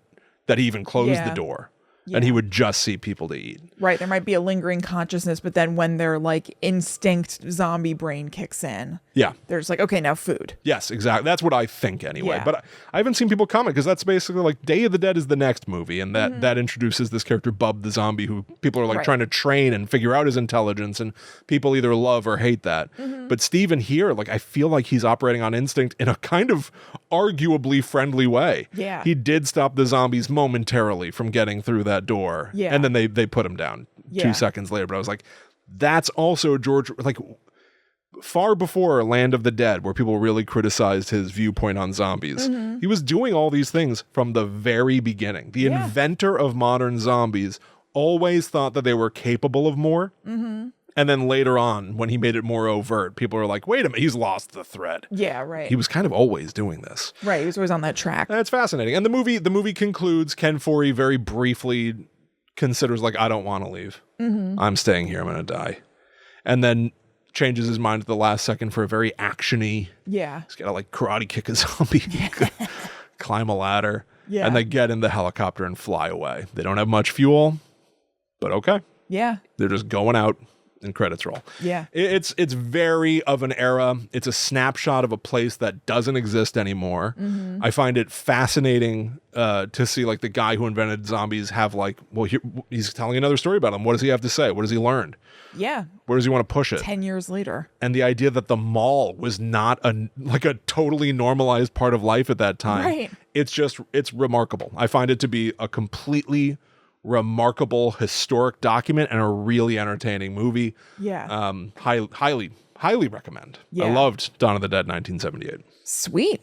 that he even closed the door. And he would just see people to eat. Right. There might be a lingering consciousness, but then when their like instinct zombie brain kicks in, there's like, okay, now food. Yes, exactly. That's what I think anyway. But I haven't seen people comment because that's basically like Day of the Dead is the next movie. And that introduces this character, Bub the zombie, who people are like trying to train and figure out his intelligence. And people either love or hate that. But Steven here, like I feel like he's operating on instinct in a kind of arguably friendly way. Yeah. He did stop the zombies momentarily from getting through that door. Yeah. And then they put him down 2 seconds later. But I was like, that's also George, like far before Land of the Dead, where people really criticized his viewpoint on zombies. He was doing all these things from the very beginning. The inventor of modern zombies always thought that they were capable of more. And then later on, when he made it more overt, people are like, wait a minute, he's lost the thread. Yeah, right. He was kind of always doing this. Right, he was always on that track. That's fascinating. And the movie concludes, Ken Foree very briefly considers like, I don't want to leave. I'm staying here, I'm going to die. And then changes his mind at the last second for a very action-y. Yeah. He's got to like karate kick a zombie, climb a ladder. Yeah. And they get in the helicopter and fly away. They don't have much fuel, but okay. Yeah. They're just going out. And credits roll. Yeah. It's very of an era. It's a snapshot of a place that doesn't exist anymore. I find it fascinating to see like the guy who invented zombies have like, well, he's telling another story about him. What does he have to say? What has he learned? Yeah. Where does he want to push it? 10 years later. And the idea that the mall was not a totally normalized part of life at that time. Right. It's remarkable. I find it to be a completely remarkable historic document and a really entertaining movie. Yeah. Highly recommend. Yeah. I loved Dawn of the Dead 1978. Sweet.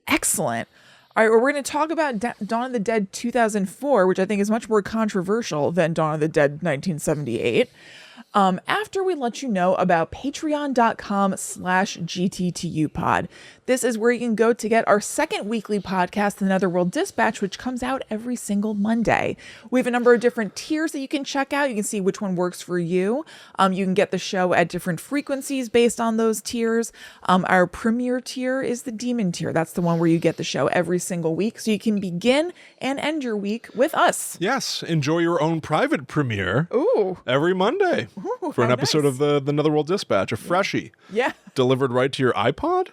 Excellent. All right, well, we're going to talk about Dawn of the Dead 2004, which I think is much more controversial than Dawn of the Dead 1978. After we let you know about patreon.com/GTTUpod. This is where you can go to get our second weekly podcast, The Netherworld Dispatch, which comes out every single Monday. We have a number of different tiers that you can check out. You can see which one works for you. You can get the show at different frequencies based on those tiers. Our premier tier is the Demon tier. That's the one where you get the show every single week, so you can begin and end your week with us. Yes, enjoy your own private premiere. Ooh. Every Monday. Ooh, for an episode nice. of the Netherworld Dispatch, a freshie. Yeah. Delivered right to your iPod?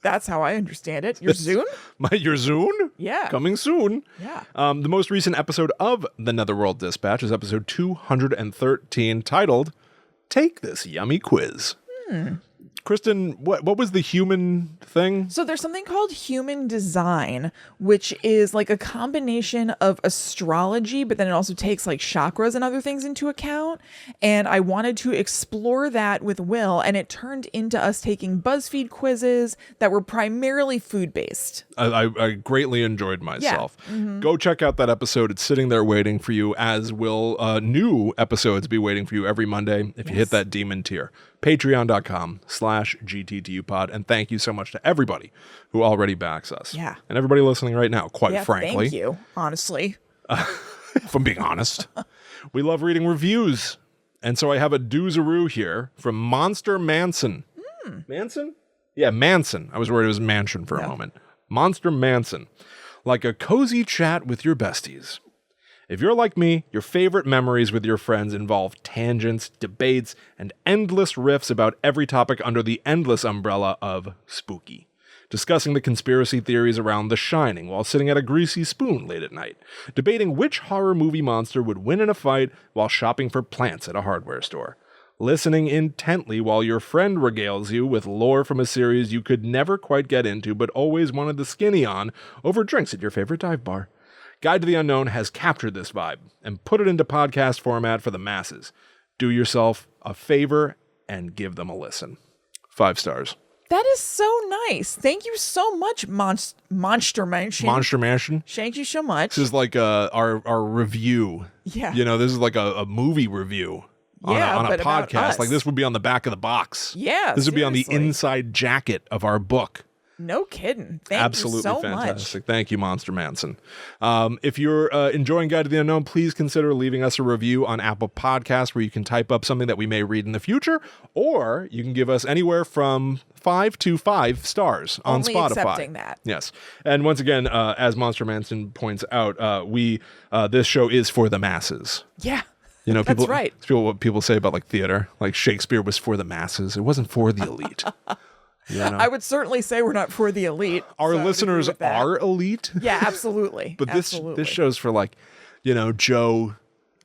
That's how I understand it. Your Zune? Your Zune? Yeah. Coming soon. Yeah. The most recent episode of The Netherworld Dispatch is episode 213, titled Take This Yummy Quiz. Kristen, what was the human thing? So there's something called human design, which is like a combination of astrology, but then it also takes like chakras and other things into account. And I wanted to explore that with Will, and it turned into us taking BuzzFeed quizzes that were primarily food-based. I greatly enjoyed myself. Go check out that episode. It's sitting there waiting for you, as will new episodes be waiting for you every Monday if you hit that demon tier. Patreon.com/GTTUpod. And thank you so much to everybody who already backs us. Yeah. And everybody listening right now, quite frankly. Thank you, honestly. If I'm being honest. We love reading reviews. And so I have a doozaroo here from Monster Manson. Manson? Yeah, Manson. I was worried it was Mansion for a moment. Monster Manson. Like a cozy chat with your besties. If you're like me, your favorite memories with your friends involve tangents, debates, and endless riffs about every topic under the endless umbrella of spooky. Discussing the conspiracy theories around The Shining while sitting at a greasy spoon late at night. Debating which horror movie monster would win in a fight while shopping for plants at a hardware store. Listening intently while your friend regales you with lore from a series you could never quite get into but always wanted the skinny on over drinks at your favorite dive bar. Guide to the Unknown has captured this vibe and put it into podcast format for the masses. Do yourself a favor and give them a listen. 5 stars. That is so nice. Thank you so much, Monster Mansion. Monster Mansion. Thank you so much. This is like our review. Yeah. You know, this is like a movie review on a podcast. Like this would be on the back of the box. Yeah. This would be on the seriously. inside jacket of our book. No kidding. Thank Absolutely you so fantastic. much. Thank you, Monster Manson. If you're enjoying Guide to the Unknown, please consider leaving us a review on Apple Podcasts, where you can type up something that we may read in the future, or you can give us anywhere from 5 to 5 stars on Only Spotify. accepting that. Yes. And once again, as Monster Manson points out, this show is for the masses. Yeah. You know, That's people, right. What people say about like theater, like Shakespeare was for the masses. It wasn't for the elite. You know? I would certainly say we're not for the elite. Our so I would listeners agree with that. are elite. Yeah, absolutely. But Absolutely. this show's for like, you know, Joe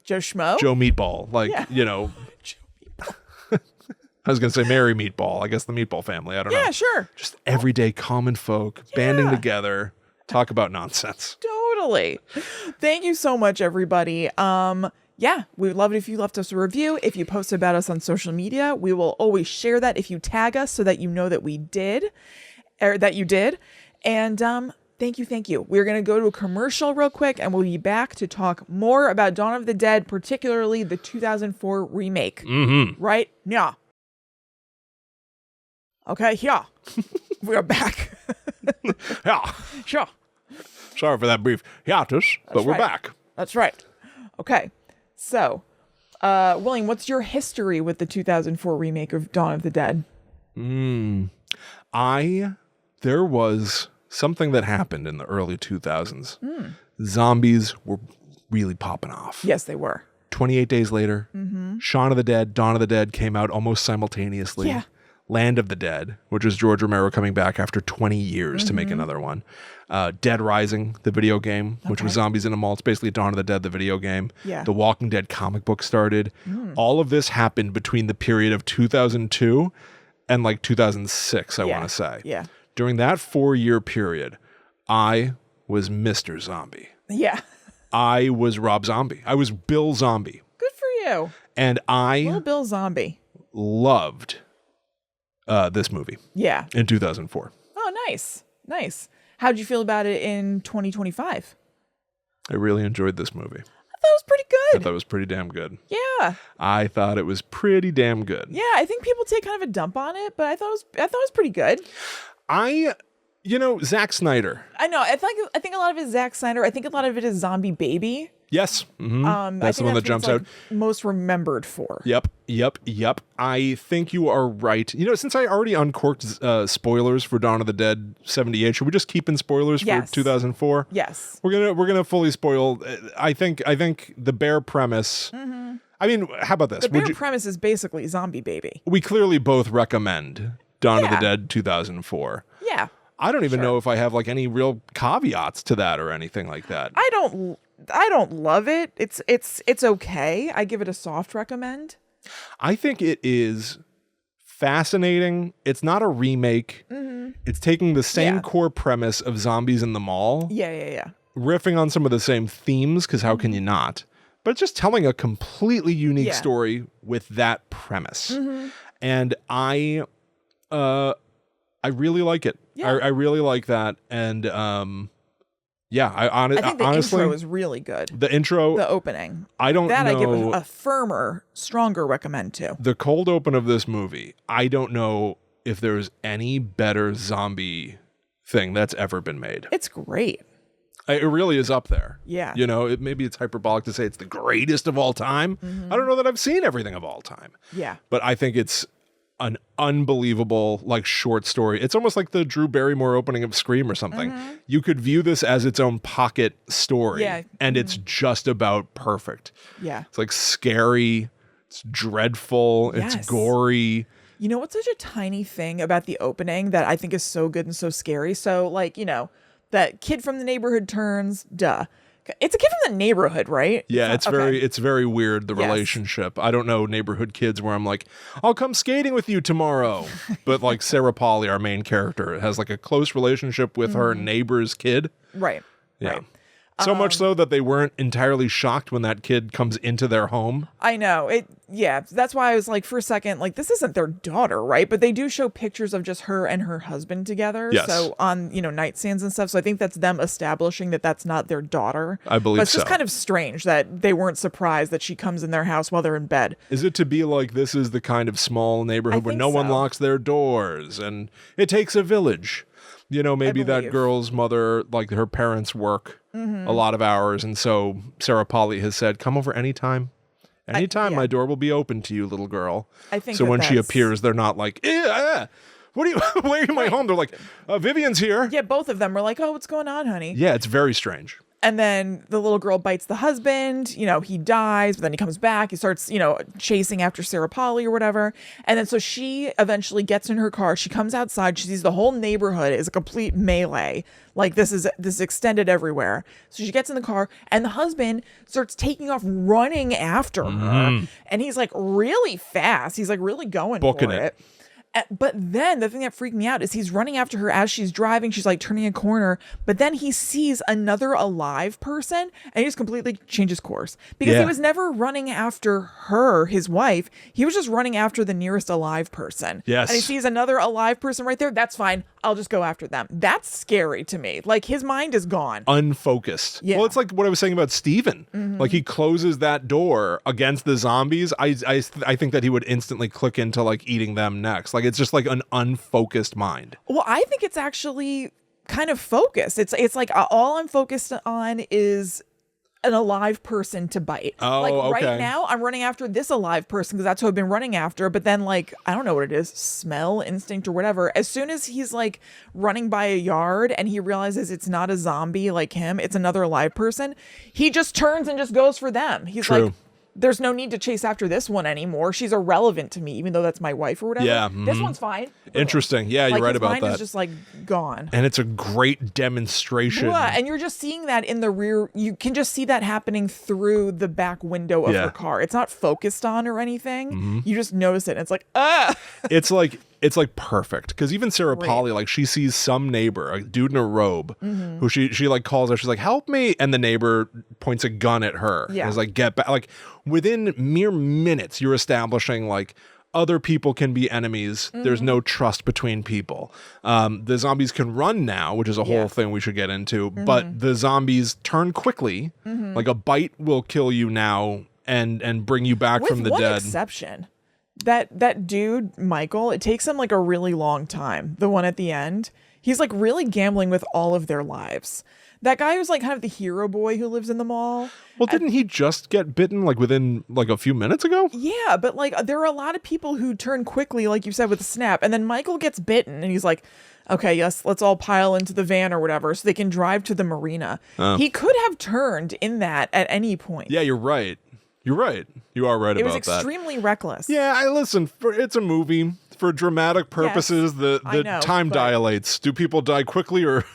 Schmo? Meatball. Like, Yeah. you know. I was going to say Mary Meatball. I guess the Meatball family. I don't know. Yeah, sure. Just everyday common folk banding together. Talk about nonsense. Totally. Thank you so much, everybody. Yeah, we would love it if you left us a review. If you post about us on social media, we will always share that if you tag us so that you know that we did, or that you did. And thank you. We're going to go to a commercial real quick, and we'll be back to talk more about Dawn of the Dead, particularly the 2004 remake. Mm-hmm. Right? Yeah. Okay, yeah. We're back. Yeah. Sure. Sorry for that brief hiatus, but we're right. back. That's right. Okay. So, William, what's your history with the 2004 remake of Dawn of the Dead? There was something that happened in the early 2000s. Zombies were really popping off. Yes, they were. 28 days later, Shaun of the Dead, Dawn of the Dead came out almost simultaneously. Yeah. Land of the Dead, which is George Romero coming back after 20 years to make another one. Dead Rising, the video game, which was zombies in a mall. It's basically Dawn of the Dead, the video game. Yeah. The Walking Dead comic book started. All of this happened between the period of 2002 and like 2006, I want to say. Yeah. During that 4-year period, I was Mr. Zombie. Yeah. I was Rob Zombie. I was Bill Zombie. Good for you. And I Little Bill Zombie. loved this movie Yeah. in 2004. Oh, nice. Nice. How'd you feel about it in 2025? I really enjoyed this movie. I thought it was pretty I good. thought it was pretty damn good. Yeah. I thought it was pretty damn good. Yeah, I think people take kind of a dump on it, but I thought it was pretty good. Zack Snyder. I know. I think a lot of it is Zack Snyder. I think a lot of it is Zombie Baby. Yes. Mm-hmm. I That's the think one that what jumps it's, out. like, most remembered for. Yep. I think you are right. Since I already uncorked spoilers for Dawn of the Dead 78, should we just keep in spoilers Yes. for 2004? Yes. We're gonna fully spoil. I think the bare premise. I mean, how about this? The bare premise is basically Zombie Baby. We clearly both recommend Dawn of the Yeah. Dead 2004. Yeah. I don't even know if I have like any real caveats to that or anything like that. I don't love it. It's okay. I give it a soft recommend. I think it is fascinating. It's not a remake. It's taking the same core premise of zombies in the mall. Yeah. Riffing on some of the same themes, because how can you not? But just telling a completely unique story with that premise. And I really like it. Yeah. I really like that. And I think the honestly, intro is really good. the intro, The opening. I don't that know. I give a firmer, stronger recommend to. The cold open of this movie, I don't know if there's any better zombie thing that's ever been made. It's great. It really is up there. Yeah. You know, maybe it's hyperbolic to say it's the greatest of all time. I don't know that I've seen everything of all time. Yeah. But I think it's an unbelievable like short story. It's almost like the Drew Barrymore opening of Scream or something. You could view this as its own pocket story. Yeah. And it's just about perfect. Yeah. It's like scary, it's dreadful, Yes. it's gory. You know what's such a tiny thing about the opening that I think is so good and so scary? So, like, you know, that kid from the neighborhood turns, duh. It's a kid from the neighborhood, right? Yeah, it's very weird, the Yes. relationship. I don't know neighborhood kids where I'm like, I'll come skating with you tomorrow. But like Sarah Polley, our main character, has like a close relationship with her neighbor's kid. Right. Yeah. Right. So much so that they weren't entirely shocked when that kid comes into their home. I know. Yeah, that's why I was like, for a second, like, this isn't their daughter, right? But they do show pictures of just her and her husband together. Yes. So on, you know, nightstands and stuff. So I think that's them establishing that that's not their daughter. I believe But it's just so. kind of strange that they weren't surprised that she comes in their house while they're in bed. Is it to be like this is the kind of small neighborhood where think no one so. locks their doors and it takes a village? You know, maybe that believe. girl's mother, like her parents work a lot of hours. And so Sarah Polley has said, come over anytime. Anytime, my door will be open to you, little girl. I think so when she that's- appears, they're not like, what are you, where are you my home? They're like, Vivian's here. Yeah, both of them were like, oh, what's going on, honey? Yeah, it's very strange. And then the little girl bites the husband, you know, he dies, but then he comes back, he starts, you know, chasing after Sarah Polley or whatever. And then so she eventually gets in her car, she comes outside, she sees the whole neighborhood is a complete melee. Like this is extended everywhere. So she gets in the car and the husband starts taking off running after her. And he's like really fast. He's like really going Booking for it. it. But then the thing that freaked me out is he's running after her as she's driving. She's like turning a corner, but then he sees another alive person and he just completely changes course because Yeah. he was never running after her, his wife. He was just running after the nearest alive person. Yes. And he sees another alive person right there. That's fine. I'll just go after them. That's scary to me. Like his mind is gone. Unfocused. Yeah. Well, it's like what I was saying about Steven. Like he closes that door against the zombies. I think that he would instantly click into like eating them next. Like it's just like an unfocused mind. Well, I think it's actually kind of focused. It's like all I'm focused on is an alive person to bite. Oh, like okay. right now I'm running after this alive person because that's who I've been running after. But then like, I don't know what it is, smell, instinct or whatever. As soon as he's like running by a yard and he realizes it's not a zombie like him, it's another alive person, he just turns and just goes for them. He's True. like, there's no need to chase after this one anymore. She's irrelevant to me, even though that's my wife or whatever. Yeah, This one's fine. Interesting. Yeah, Like, you're right his about mind that. is just like gone. And it's a great demonstration. Yeah, and you're just seeing that in the rear. You can just see that happening through the back window of Yeah. her car. It's not focused on or anything. You just notice it. And it's like, ah. It's like perfect because even Sarah Polley, like she sees some neighbor, a dude in a robe, who she like calls her. She's like, "Help me!" And the neighbor points a gun at her. Yeah. And is like, "Get back!" Like within mere minutes, you're establishing like other people can be enemies. There's no trust between people. The zombies can run now, which is a Yeah. whole thing we should get into. But the zombies turn quickly. Like a bite will kill you now and bring you back With from the one dead. exception. That dude, Michael, it takes him like a really long time. The one at the end. He's like really gambling with all of their lives. That guy who's like kind of the hero boy who lives in the mall. Well, didn't he just get bitten like within like a few minutes ago? Yeah, but like there are a lot of people who turn quickly, like you said, with a snap. And then Michael gets bitten and he's like, okay, yes, let's all pile into the van or whatever so they can drive to the marina. He could have turned in that at any point. Yeah, you're right. You're right. You are right It was about that. extremely reckless. Yeah, I listen. It's a movie for dramatic purposes. Yes, I the know, time but- dilates. Do people die quickly or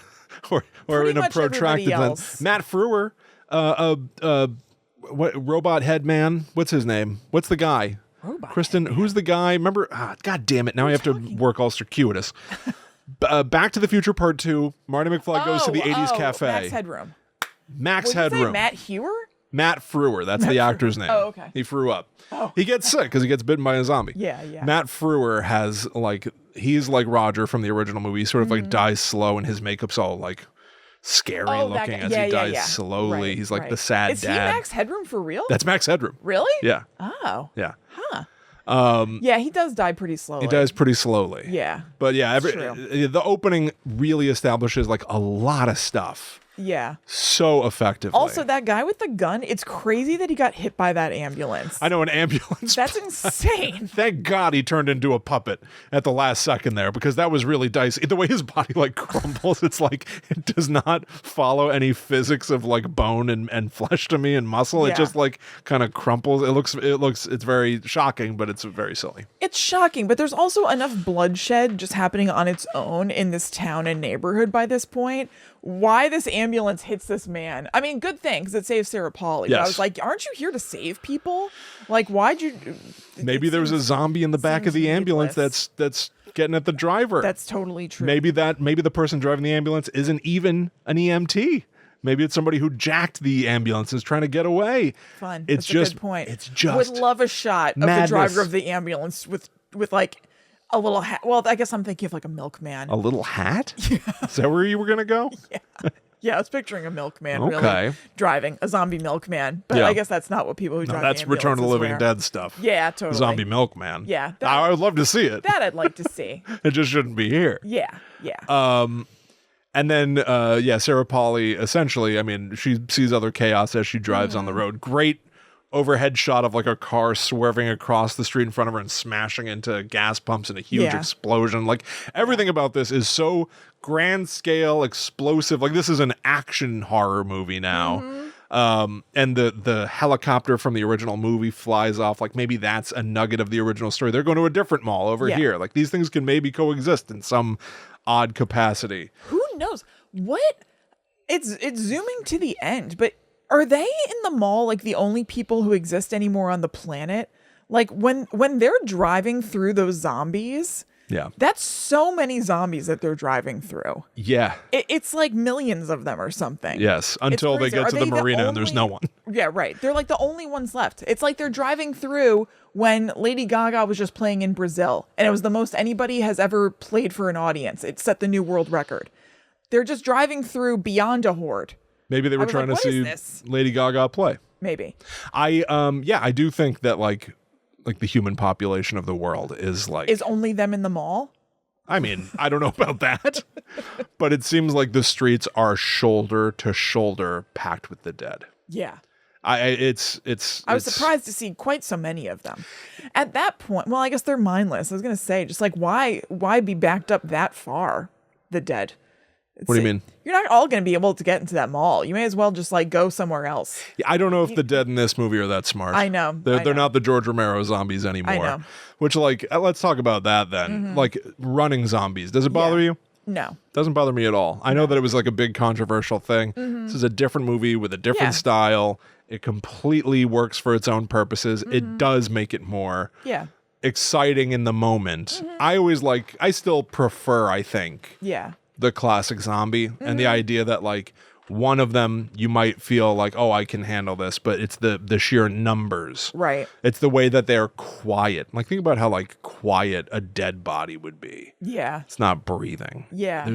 Pretty in a much protracted everybody sense? else. Matt Frewer, what robot head man? What's his name? What's the guy? Robot Kristen. Who's the guy? Remember? God damn it! Now I have to work all circuitous. Back to the Future Part 2. Marty McFly goes to the 80s cafe. Max Headroom. Max Would you say Headroom. Matt Hewer? Matt Frewer. That's the actor's name. Oh, okay. He threw up. Oh. He gets sick because he gets bitten by a zombie. Yeah, yeah. Matt Frewer has he's like Roger from the original movie. He sort of like dies slow and his makeup's all like scary Oh, that looking guy. as Yeah, he yeah, dies yeah. slowly. Right, He's like right. the sad Is dad. he Max Headroom for real? That's Max Headroom. Really? Yeah. Oh. Yeah. Huh. Yeah, he does die pretty slowly. He dies pretty slowly. Yeah. But yeah, true. the opening really establishes like a lot of stuff Yeah. so effectively. Also, that guy with the gun, it's crazy that he got hit by that ambulance. I know an ambulance. That's insane. Thank God he turned into a puppet at the last second there, because that was really dicey. The way his body like crumbles, it's like it does not follow any physics of like bone and flesh to me and muscle. Yeah. It just like kind of crumples. It's very shocking, but it's very silly. It's shocking, but there's also enough bloodshed just happening on its own in this town and neighborhood by this point. Why this ambulance hits this man? I mean, good thing, because it saves Sarah Pauli. But I Yes. was like, aren't you here to save people? Like, why'd you... Maybe there was a zombie in the back of seems the ambulance needless. that's getting at the driver. That's totally true. Maybe the person driving the ambulance isn't even an EMT. Maybe it's somebody who jacked the ambulance and is trying to get away. Fun. It's That's just a good point. It's just Would love a shot of madness. the driver of the ambulance with like a little hat. Well, I guess I'm thinking of like a milkman. a little hat. Yeah. Is that where you were gonna go? Yeah, I was picturing a milkman Okay. really driving a zombie milkman. But Yeah. I guess that's not what people who No, drive that's Return of the ambulances Living wear. Dead stuff. Yeah, totally. Zombie milkman. Yeah, I would love to see it. That I'd like to see. It just shouldn't be here. Yeah, yeah. And then, Sarah Pauli, essentially, I mean, she sees other chaos as she drives on the road. Great overhead shot of like a car swerving across the street in front of her and smashing into gas pumps in a huge Yeah. explosion. Like everything about this is so grand scale, explosive. Like this is an action horror movie now. And the helicopter from the original movie flies off. Like maybe that's a nugget of the original story. They're going to a different mall over Yeah. here. Like these things can maybe coexist in some odd capacity. Who knows? What? It's zooming to the end, but are they in the mall like the only people who exist anymore on the planet? Like when they're driving through those zombies, Yeah. that's so many zombies that they're driving through. Yeah. It's like millions of them or something. Yes. Until they crazy. get Are to the they the marina and there's no only- one. Yeah, right. They're like the only ones left. It's like they're driving through when Lady Gaga was just playing in Brazil, and it was the most anybody has ever played for an audience. It set the new world record. They're just driving through beyond a horde. Maybe they were was trying like, to what is see this? Lady Gaga play. Maybe. I do think that like the human population of the world is like Is only them in the mall? I mean, I don't know about that. But it seems like the streets are shoulder to shoulder packed with the dead. Yeah. I was surprised to see quite so many of them. At that point, well, I guess they're mindless. I was going to say, just like, why be backed up that far, the dead? What do you mean? You're not all going to be able to get into that mall. You may as well just like go somewhere else. Yeah, I don't know if the dead in this movie are that smart. I know. They're not the George Romero zombies anymore. I know. Which like let's talk about that then. Like running zombies. Does it bother you? No. Doesn't bother me at all. I know that it was like a big controversial thing. This is a different movie with a different Yeah. style. It completely works for its own purposes. It does make it more Yeah. exciting in the moment. I still prefer, I think, Yeah. the classic zombie and the idea that like one of them you might feel like, oh, I can handle this, but it's the sheer numbers. Right. It's the way that they're quiet. Like think about how like quiet a dead body would be. Yeah. It's not breathing. Yeah.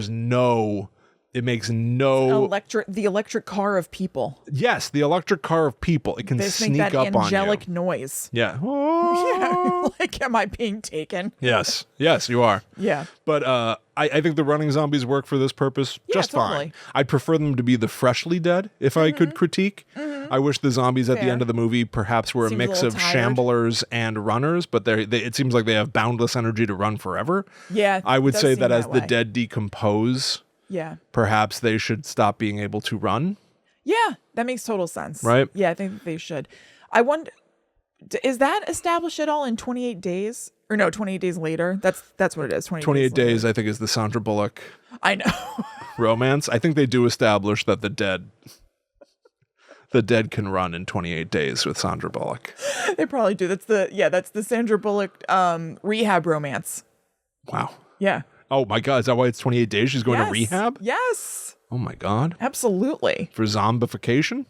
It makes no The electric car of people. yes, the electric car of people. It can They just sneak make that up on angelic you. noise. Yeah. Yeah. Like, am I being taken? Yes, you are. Yeah. But I think the running zombies work for this purpose just totally. fine. I'd prefer them to be the freshly dead if I could critique. I wish the zombies at the Fair. end of the movie perhaps were Seems a a mix little of tired. shamblers and runners, but it seems like they have boundless energy to run forever. Yeah. I would it does say seem that as the way. dead decompose, Yeah. perhaps they should stop being able to run. Yeah. That makes total sense. Right? Yeah. I think that they should. I wonder, Is that established at all in 28 Days? Or no, 28 Days Later? That's what it is. 28 Days, I think, is the Sandra Bullock I know. romance. I think they do establish that the dead can run in 28 Days with Sandra Bullock. They probably do. That's the Sandra Bullock rehab romance. Wow. Yeah. Oh my God, is that why it's 28 Days? She's going to rehab? Yes. Oh my God. Absolutely. For zombification?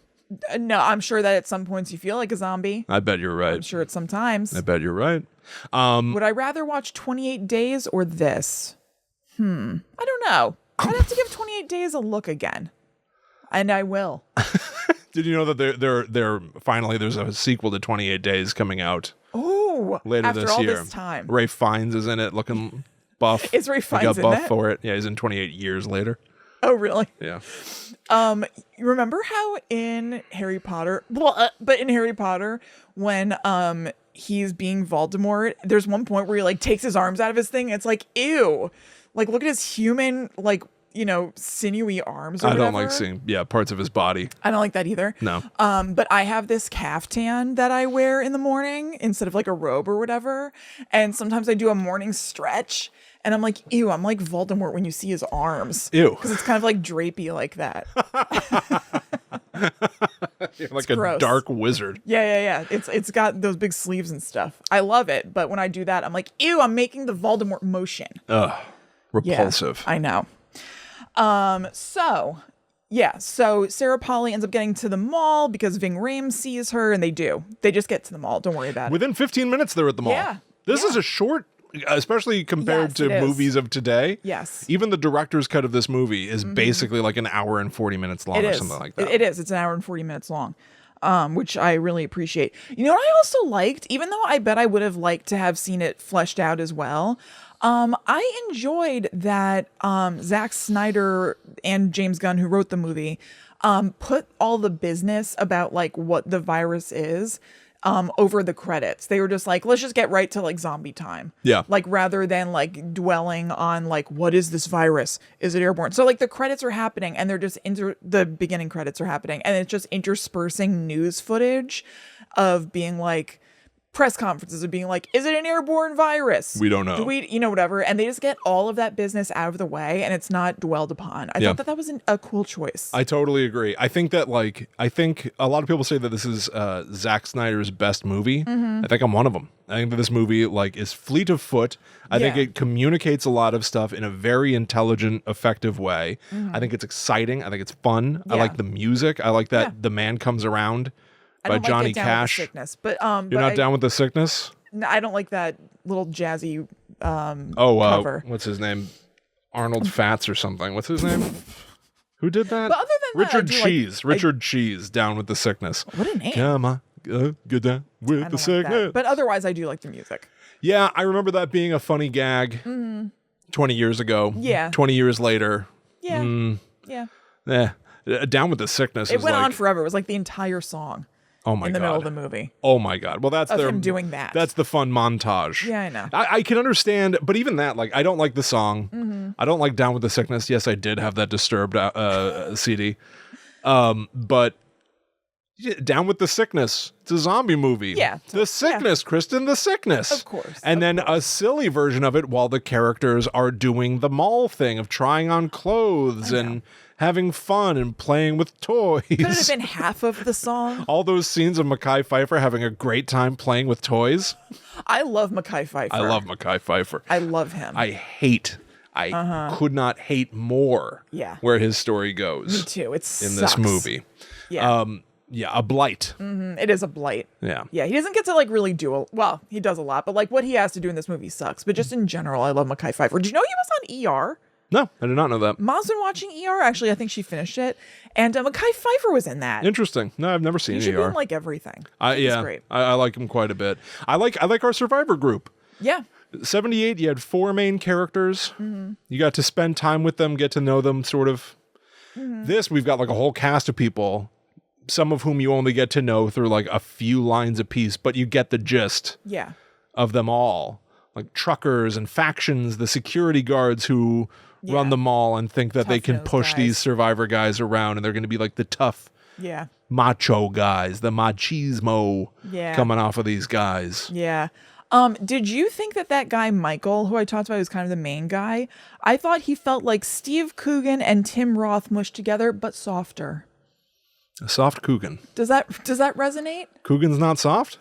No, I'm sure that at some points you feel like a zombie. I bet you're right. I'm sure at some times. I bet you're right. Would I rather watch 28 Days or this? I don't know. I'd have to give 28 Days a look again. And I will. Did you know that they're finally there's a sequel to 28 Days coming out Oh, later after this all year? this time. Ray Fiennes is in it, looking buff. Is Ray He Fiennes got in buff that? for it. Yeah, he's in 28 Years Later. Oh, really? Yeah. You remember how in Harry Potter, but in Harry Potter, when he's being Voldemort, there's one point where he like takes his arms out of his thing. It's like, ew. Like, look at his human, like, sinewy arms or I whatever. don't like seeing parts of his body. I don't like that either. No. But I have this caftan that I wear in the morning instead of like a robe or whatever. And sometimes I do a morning stretch and I'm like, ew, I'm like Voldemort when you see his arms. Ew. Because it's kind of like drapey like that. You're like a gross. dark wizard. Yeah. It's got those big sleeves and stuff. I love it. But when I do that, I'm like, ew, I'm making the Voldemort motion. Ugh. Yeah, Repulsive. I know. So Sarah Polly ends up getting to the mall because Ving Rhames sees her, and they just get to the mall. Don't worry about it. Within 15 minutes, they're at the mall. Yeah. This is a short, especially compared Yes, to it is. movies of today. Yes. Even the director's cut of this movie is basically like an hour and 40 minutes long or something like that. It is. It's an hour and 40 minutes long, which I really appreciate. You know what I also liked, even though I bet I would have liked to have seen it fleshed out as well. I enjoyed that Zack Snyder and James Gunn, who wrote the movie, put all the business about like what the virus is over the credits. They were just like, let's just get right to like zombie time. Yeah. Like rather than like dwelling on like, what is this virus? Is it airborne? So like the credits are happening and they're just the beginning credits are happening and it's just interspersing news footage of being like, press conferences of being like, is it an airborne virus? We don't know. Do we, whatever. And they just get all of that business out of the way and it's not dwelled upon. I thought that was a cool choice. I totally agree. I think that I think a lot of people say that this is Zack Snyder's best movie. I think I'm one of them. I think that this movie is fleet of foot. I think it communicates a lot of stuff in a very intelligent, effective way. I think it's exciting. I think it's fun. I like the music. I like that The Man Comes Around by Johnny Cash. Sickness, but You're not down with the sickness? No, I don't like that little jazzy cover. What's his name? Arnold Fats or something. What's his name? Who did that? But other than Richard that, Cheese. Richard Cheese, Down with the Sickness. What a name. Come on, get down with I the don't like sickness. that. But otherwise, I do like the music. Yeah, I remember that being a funny gag 20 years ago. Yeah. 20 years later. Yeah. Yeah. Down with the Sickness. It went on forever. It was like the entire song. Oh my in the God. middle of the movie. Oh my God. Well, that's of him doing that. That's the fun montage. Yeah, I know. I can understand, but even that, like, I don't like the song. I don't like Down with the Sickness. Yes, I did have that Disturbed CD. But Down with the Sickness. It's a zombie movie. Yeah. The Sickness, Kristen, the Sickness. Of course. And then a silly version of it while the characters are doing the mall thing of trying on clothes and having fun and playing with toys. Could it have been half of the song? All those scenes of Mekhi Phifer having a great time playing with toys. I love Mekhi Phifer. I love Mekhi Phifer. I love him. I could not hate more where his story goes. Me too. It's in this movie. Yeah. A blight. It is a blight. Yeah. Yeah, he doesn't get to like really do well, he does a lot, but like what he has to do in this movie sucks. But just in general, I love Mekhi Phifer. Did you know he was on ER? No, I did not know that. Mom's been watching ER. Actually, I think she finished it. And Mekhi Phifer was in that. Interesting. No, I've never seen ER. He should be in like everything. He's great. I like him quite a bit. I like our Survivor group. Yeah. 78, you had 4 main characters. You got to spend time with them, get to know them, sort of. This, we've got like a whole cast of people, some of whom you only get to know through like a few lines apiece, but you get the gist of them all. Like truckers and factions, the security guards who run the mall and think that they can push these Survivor guys around and they're going to be like the tough Yeah. macho guys, the machismo coming off of these guys. Yeah. Did you think that guy Michael, who I talked about, was kind of the main guy? I thought he felt like Steve Coogan and Tim Roth mushed together, but softer. A soft Coogan. Does that resonate? Coogan's not soft?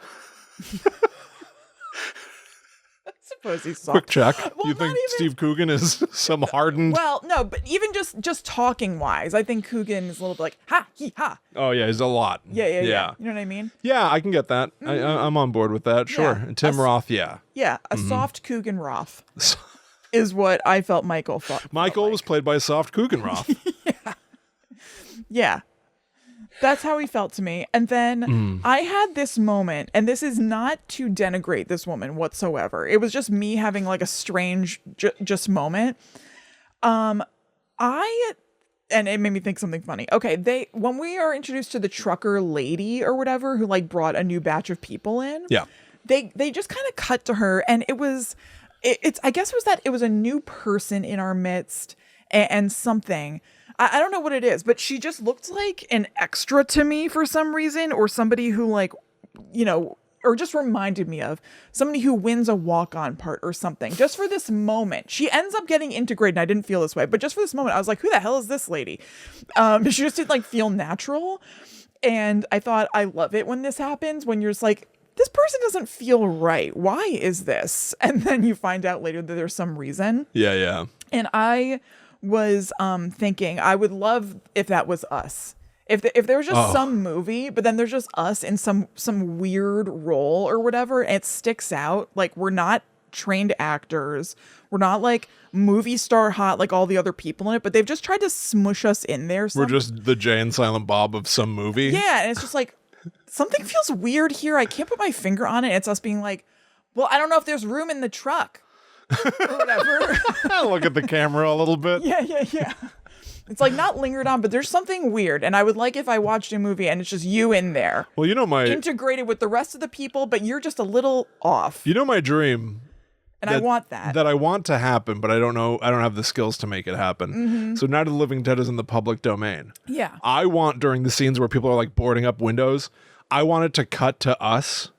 I suppose he's soft. Quick check. Well, You think not even- Steve Coogan is some hardened? Well, no, but even just talking wise, I think Coogan is a little bit like ha he ha. Oh yeah, he's a lot. Yeah. You know what I mean? Yeah, I can get that. I'm on board with that. Sure. Yeah. And Tim Roth, yeah. Yeah, a soft Coogan Roth is what I felt Michael thought. Michael was played by a soft Coogan Roth. Yeah. That's how he felt to me. And then I had this moment, and this is not to denigrate this woman whatsoever. It was just me having like a strange just moment. And it made me think something funny. Okay, when we are introduced to the trucker lady or whatever who like brought a new batch of people in. Yeah. They just kind of cut to her, and it's I guess it was that it was a new person in our midst and something. I don't know what it is, but she just looked like an extra to me for some reason, or somebody who like, you know, or just reminded me of somebody who wins a walk-on part or something. Just for this moment, she ends up getting integrated, and I didn't feel this way, but just for this moment, I was like, who the hell is this lady? She just didn't like feel natural. And I thought, I love it when this happens, when you're just like, this person doesn't feel right. Why is this? And then you find out later that there's some reason. Yeah. And I was thinking I would love if that was us. If there was just some movie, but then there's just us in some weird role or whatever, and it sticks out. Like, we're not trained actors. We're not like movie star hot like all the other people in it, but they've just tried to smush us in there. We're just the Jay and Silent Bob of some movie. Yeah, and it's just like, something feels weird here. I can't put my finger on it. It's us being like, well, I don't know if there's room in the truck. Or whatever. Look at the camera a little bit. Yeah. It's like not lingered on, but there's something weird. And I would like if I watched a movie and it's just you in there. Well, you know integrated with the rest of the people, but you're just a little off. You know my dream. And I want that. That I want to happen, but I don't know. I don't have the skills to make it happen. Mm-hmm. So Night of the Living Dead is in the public domain. Yeah. I want, during the scenes where people are like boarding up windows, I want it to cut to us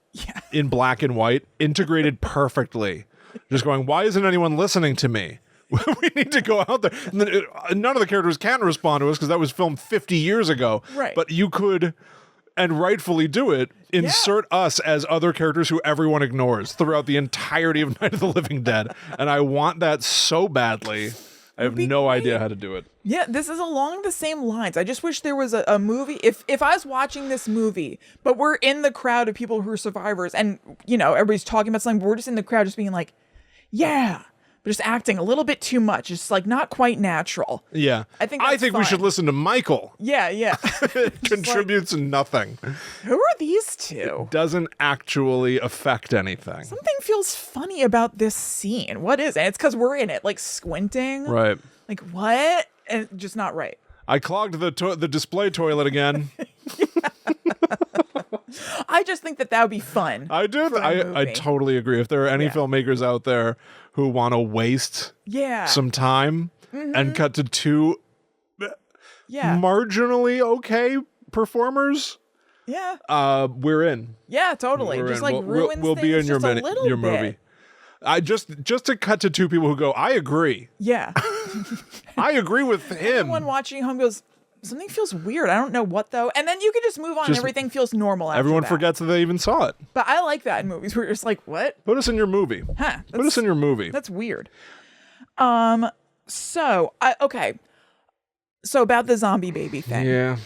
in black and white, integrated perfectly. Just going, why isn't anyone listening to me? We need to go out there. And then none of the characters can respond to us because that was filmed 50 years ago. Right. But you could, and rightfully do it, insert us as other characters who everyone ignores throughout the entirety of Night of the Living Dead. And I want that so badly. I have no idea how to do it. Yeah, this is along the same lines. I just wish there was a movie. If I was watching this movie, but we're in the crowd of people who are survivors, and, you know, everybody's talking about something, but we're just in the crowd just being like, yeah, but just acting a little bit too much. It's like not quite natural. Yeah. I think we should listen to Michael. Yeah. It contributes nothing. Who are these two? Doesn't actually affect anything. Something feels funny about this scene. What is it? It's because we're in it, like squinting. Right. Like, what? And just not right. I clogged the display toilet again. I just think that would be fun. I do. I totally agree. If there are any filmmakers out there who want to waste some time and cut to two marginally okay performers, we're in. Yeah, totally. We're just in. like ruins we'll be in your your movie. I just to cut to two people who go, I agree. Yeah. I agree with him. Everyone watching home goes, something feels weird. I don't know what though. And then you can just move on and everything feels normal after everyone that. forgets that they even saw it. But I like that in movies where you're just like, what? Put us in your movie. Huh. Put us in your movie. That's weird. So about the zombie baby thing. Yeah.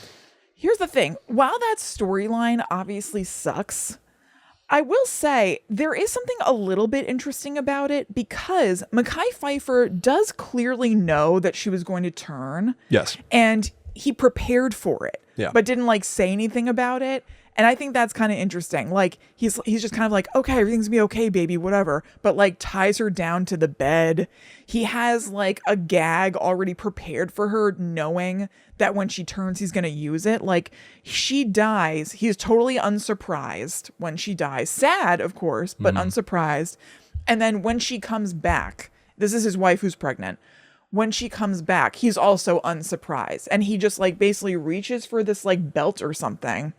Here's the thing. While that storyline obviously sucks, I will say there is something a little bit interesting about it because Mekhi Phifer does clearly know that she was going to turn. Yes. And he prepared for it, but didn't like say anything about it. And I think that's kind of interesting. Like he's just kind of like, okay, everything's gonna be okay, baby, whatever. But like ties her down to the bed. He has like a gag already prepared for her, knowing that when she turns, he's gonna use it. Like she dies, he's totally unsurprised when she dies. Sad, of course, but unsurprised. And then when she comes back, this is his wife who's pregnant. when she comes back, he's also unsurprised. And he just like basically reaches for this like belt or something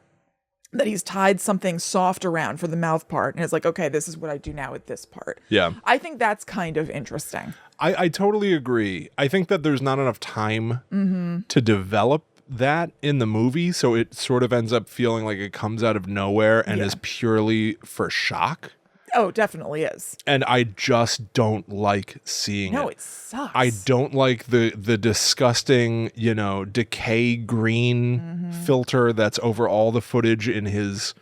that he's tied something soft around for the mouth part. And it's like, okay, this is what I do now with this part. Yeah. I think that's kind of interesting. I totally agree. I think that there's not enough time to develop that in the movie. So it sort of ends up feeling like it comes out of nowhere and is purely for shock. Oh, definitely is. And I just don't like seeing it. No, it sucks. I don't like the disgusting, decay green filter that's over all the footage in his,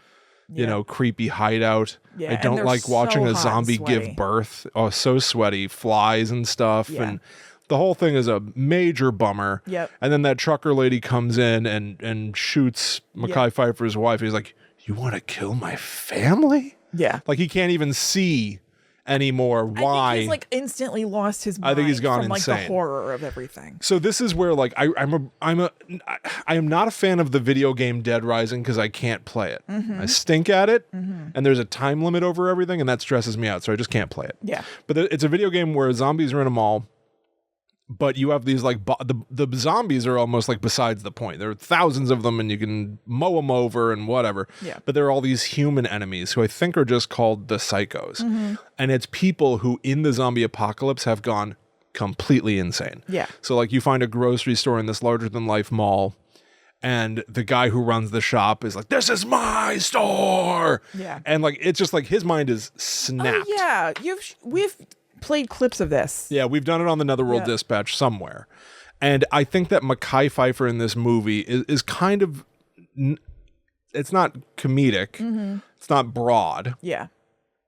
creepy hideout. Yeah, I and don't they're like watching so a hot and zombie sweaty. give birth. Oh, so sweaty. Flies and stuff. Yeah. And the whole thing is a major bummer. Yep. And then that trucker lady comes in and shoots Mekhi Phifer's wife. He's like, "You want to kill my family?" Yeah. Like he can't even see anymore why. I think he's like instantly lost his mind. I think he's gone from, like, the insane. horror of everything. So this is where like I am not a fan of the video game Dead Rising because I can't play it. I stink at it, and there's a time limit over everything, and that stresses me out. So I just can't play it. Yeah. But it's a video game where zombies are in a mall, but you have these like the zombies are almost like besides the point. There are thousands of them, and you can mow them over and whatever. Yeah. But there are all these human enemies who I think are just called the psychos, and it's people who in the zombie apocalypse have gone completely insane. Yeah. So like you find a grocery store in this larger than life mall, and the guy who runs the shop is like, "This is my store." Yeah. And like it's just like his mind is snapped. Oh, yeah. We've played clips of this. Yeah, we've done it on the Netherworld Dispatch somewhere. And I think that Mekhi Phifer in this movie is kind of, it's not comedic. It's not broad Yeah.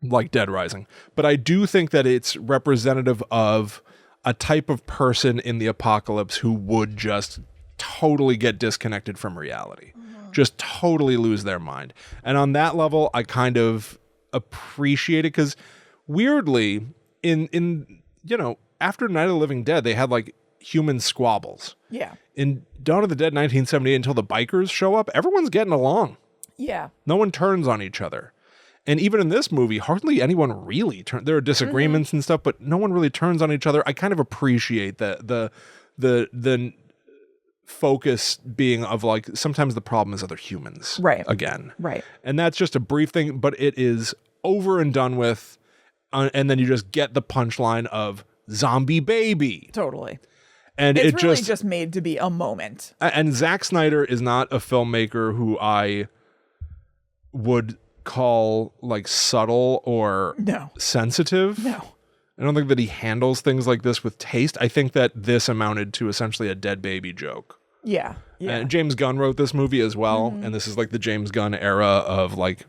like Dead Rising. But I do think that it's representative of a type of person in the apocalypse who would just totally get disconnected from reality. Just totally lose their mind. And on that level, I kind of appreciate it because weirdly, in after Night of the Living Dead, they had like human squabbles. Yeah. In Dawn of the Dead 1978, until the bikers show up, everyone's getting along. Yeah. No one turns on each other. And even in this movie, hardly anyone really turns. There are disagreements and stuff, but no one really turns on each other. I kind of appreciate that the focus being of like sometimes the problem is other humans. Right. Again. Right. And that's just a brief thing, but it is over and done with. And then you just get the punchline of zombie baby. Totally. And It's it really just, just made to be a moment. and Zack Snyder is not a filmmaker who I would call like subtle or No. sensitive. No. I don't think that he handles things like this with taste. I think that this amounted to essentially a dead baby joke. Yeah. Yeah. And James Gunn wrote this movie as well. And this is like the James Gunn era of like,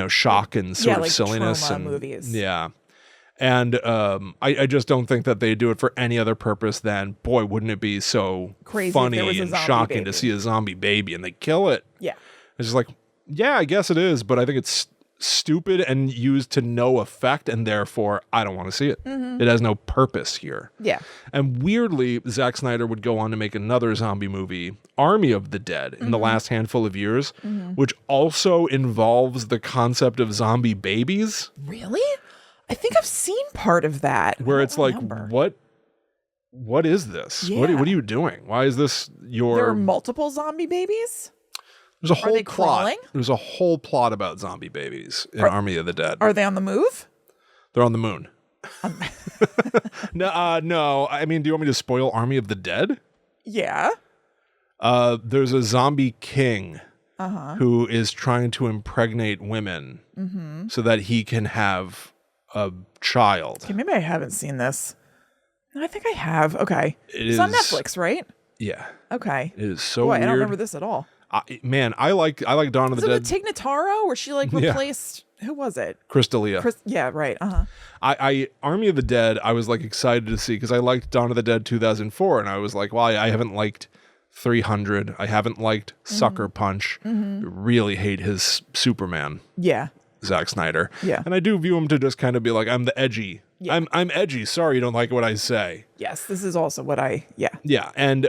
shock and sort of like silliness trauma and movies. Yeah. And I just don't think that they do it for any other purpose than, boy, wouldn't it be so Crazy if funny there was a and zombie shocking to baby. see a zombie baby and they kill it. Yeah. It's just like, yeah, I guess it is, but I think it's stupid and used to no effect, and therefore I don't want to see it. It has no purpose here. Yeah. And weirdly, Zack Snyder would go on to make another zombie movie, Army of the Dead, in the last handful of years, which also involves the concept of zombie babies, Really? I think I've seen part of that. where I it's don't like, remember. what is this? Yeah. What are you doing? Why is this your... There are multiple zombie babies? There's a whole they plot. crawling? There's a whole plot about zombie babies in Army of the Dead. Are they on the move? They're on the moon. No. I mean, do you want me to spoil Army of the Dead? Yeah. There's a zombie king who is trying to impregnate women so that he can have a child. Okay, maybe I haven't seen this. No, I think I have. Okay. It It's on is- Netflix, right? Yeah, Okay. it is so Boy, weird. I don't remember this at all. I like Dawn of Is the it Dead. with Tig Notaro where she like Yeah. replaced who was it? Crystalia. Yeah, right. Uh-huh. I Army of the Dead, I was like excited to see because I liked Dawn of the Dead 2004, and I was like, well, I haven't liked 300. I haven't liked Sucker Punch. Really hate his Superman, Yeah. Zack Snyder. Yeah. And I do view him to just kind of be like, I'm the edgy. Yeah. I'm edgy. Sorry you don't like what I say. Yes, this is also what yeah. Yeah. And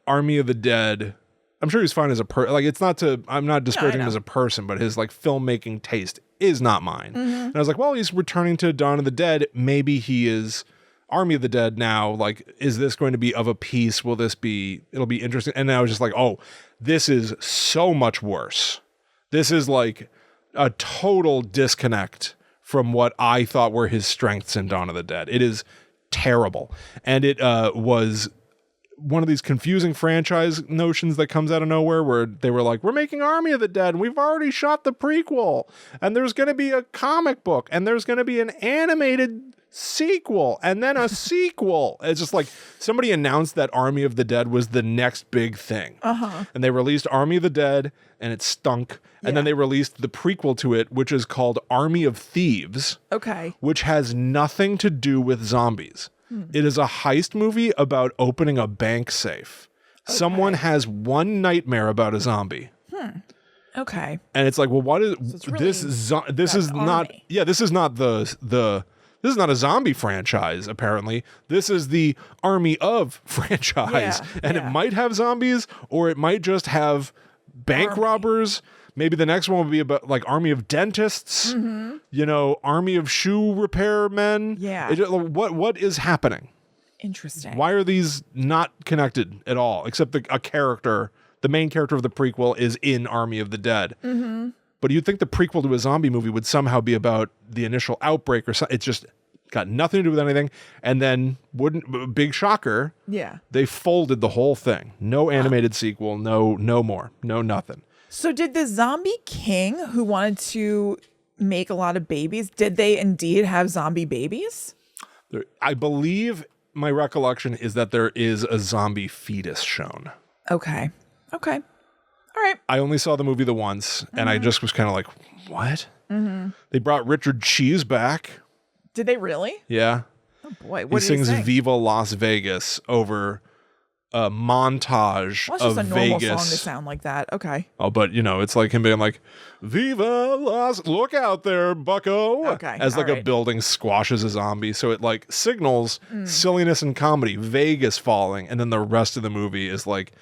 Army of the Dead, I'm sure he's fine as a like it's not to I'm not disparaging him know. as a person, but his like filmmaking taste is not mine. And I was like, well, he's returning to Dawn of the Dead. Maybe he is Army of the Dead now, like, is this going to be of a piece? It'll be interesting. And I was just like, oh, this is so much worse. This is like a total disconnect from what I thought were his strengths in Dawn of the Dead. It is terrible. And it was one of these confusing franchise notions that comes out of nowhere where they were like, we're making Army of the Dead and we've already shot the prequel and there's going to be a comic book and there's going to be an animated sequel and then a sequel. It's just like somebody announced that Army of the Dead was the next big thing. And they released Army of the Dead and it stunk. And then they released the prequel to it, which is called Army of Thieves. Okay. Which has nothing to do with zombies. It is a heist movie about opening a bank safe. Okay. Someone has one nightmare about a zombie. Okay. And it's like, well, what is so really this is not this is not this is not a zombie franchise, apparently. This is the Army of franchise. And it might have zombies or it might just have bank robbers. Maybe the next one will be about like Army of Dentists, you know, Army of Shoe Repair Men. Yeah. What is happening? Interesting. Why are these not connected at all? Except the main character of the prequel is in Army of the Dead. But you'd think the prequel to a zombie movie would somehow be about the initial outbreak or something. It's just got nothing to do with anything. And then big shocker. Yeah. They folded the whole thing. No animated sequel. No more. No nothing. So did the zombie king who wanted to make a lot of babies, did they indeed have zombie babies? I believe my recollection is that there is a zombie fetus shown. Okay. All right. I only saw the movie the once, and I just was kind of like, what? They brought Richard Cheese back. Did they really? Yeah. Oh boy. What he did he sings sing? Viva Las Vegas over a montage Well, of it's just a normal Vegas. song to sound like that. Okay. Oh, but you know, it's like him being like, Viva Las, look out there, bucko. Okay, As like all a right. building squashes a zombie. So it like signals silliness and comedy, Vegas falling. And then the rest of the movie is like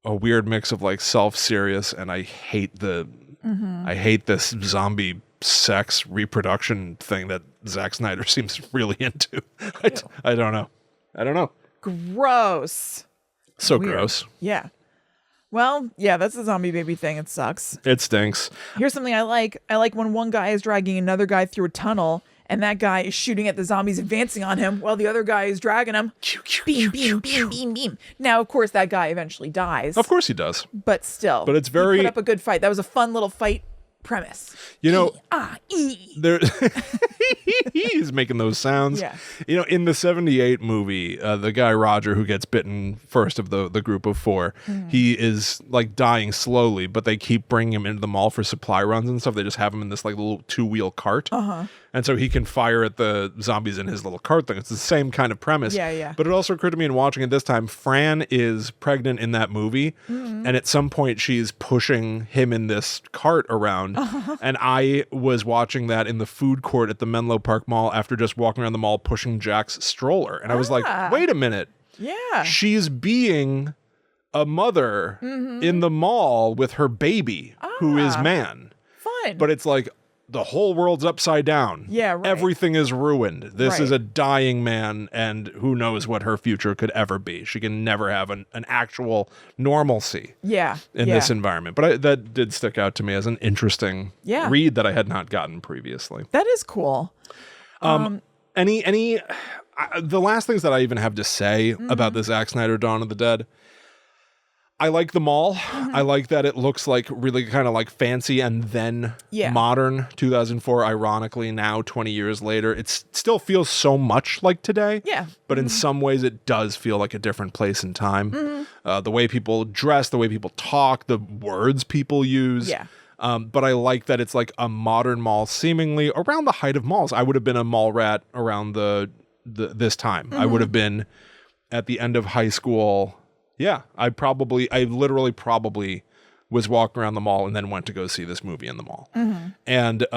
a weird mix of like self-serious. And I hate this zombie sex reproduction thing that Zack Snyder seems really into. I don't know. Gross. So Weird. gross. Yeah. Well, yeah, that's the zombie baby thing. It sucks. It stinks. Here's something I like. I like when one guy is dragging another guy through a tunnel and that guy is shooting at the zombies advancing on him while the other guy is dragging him. Beam, beam, beam, beam, beam. Now, of course, that guy eventually dies. Of course he does. But still. But it's very... He put up a good fight. That was a fun little fight premise. You know, E. there he's making those sounds. Yeah. You know, in the 78 movie, the guy Roger who gets bitten first of the group of four, he is like dying slowly, but they keep bringing him into the mall for supply runs and stuff. They just have him in this like little 2-wheel cart. And so he can fire at the zombies in his little cart thing. It's the same kind of premise. Yeah. But it also occurred to me in watching it this time, Fran is pregnant in that movie. And at some point she's pushing him in this cart around. And I was watching that in the food court at the Menlo Park Mall after just walking around the mall pushing Jack's stroller. And I was like, wait a minute. Yeah. She's being a mother in the mall with her baby, who is man. Fun. But it's like, the whole world's upside down. Yeah, right. Everything is ruined. This is Right. a dying man, and who knows what her future could ever be. She can never have an actual normalcy Yeah. in this environment. But that did stick out to me as an interesting read that I had not gotten previously. That is cool. The last things that I even have to say about the Zack Snyder Dawn of the Dead, I like the mall. I like that it looks like really kind of like fancy and then modern. 2004, ironically, now 20 years later, it still feels so much like today. Yeah. But in some ways, it does feel like a different place and time. The way people dress, the way people talk, the words people use. Yeah. But I like that it's like a modern mall, seemingly around the height of malls. I would have been a mall rat around this time. I would have been at the end of high school. Yeah, I literally probably was walking around the mall and then went to go see this movie in the mall. And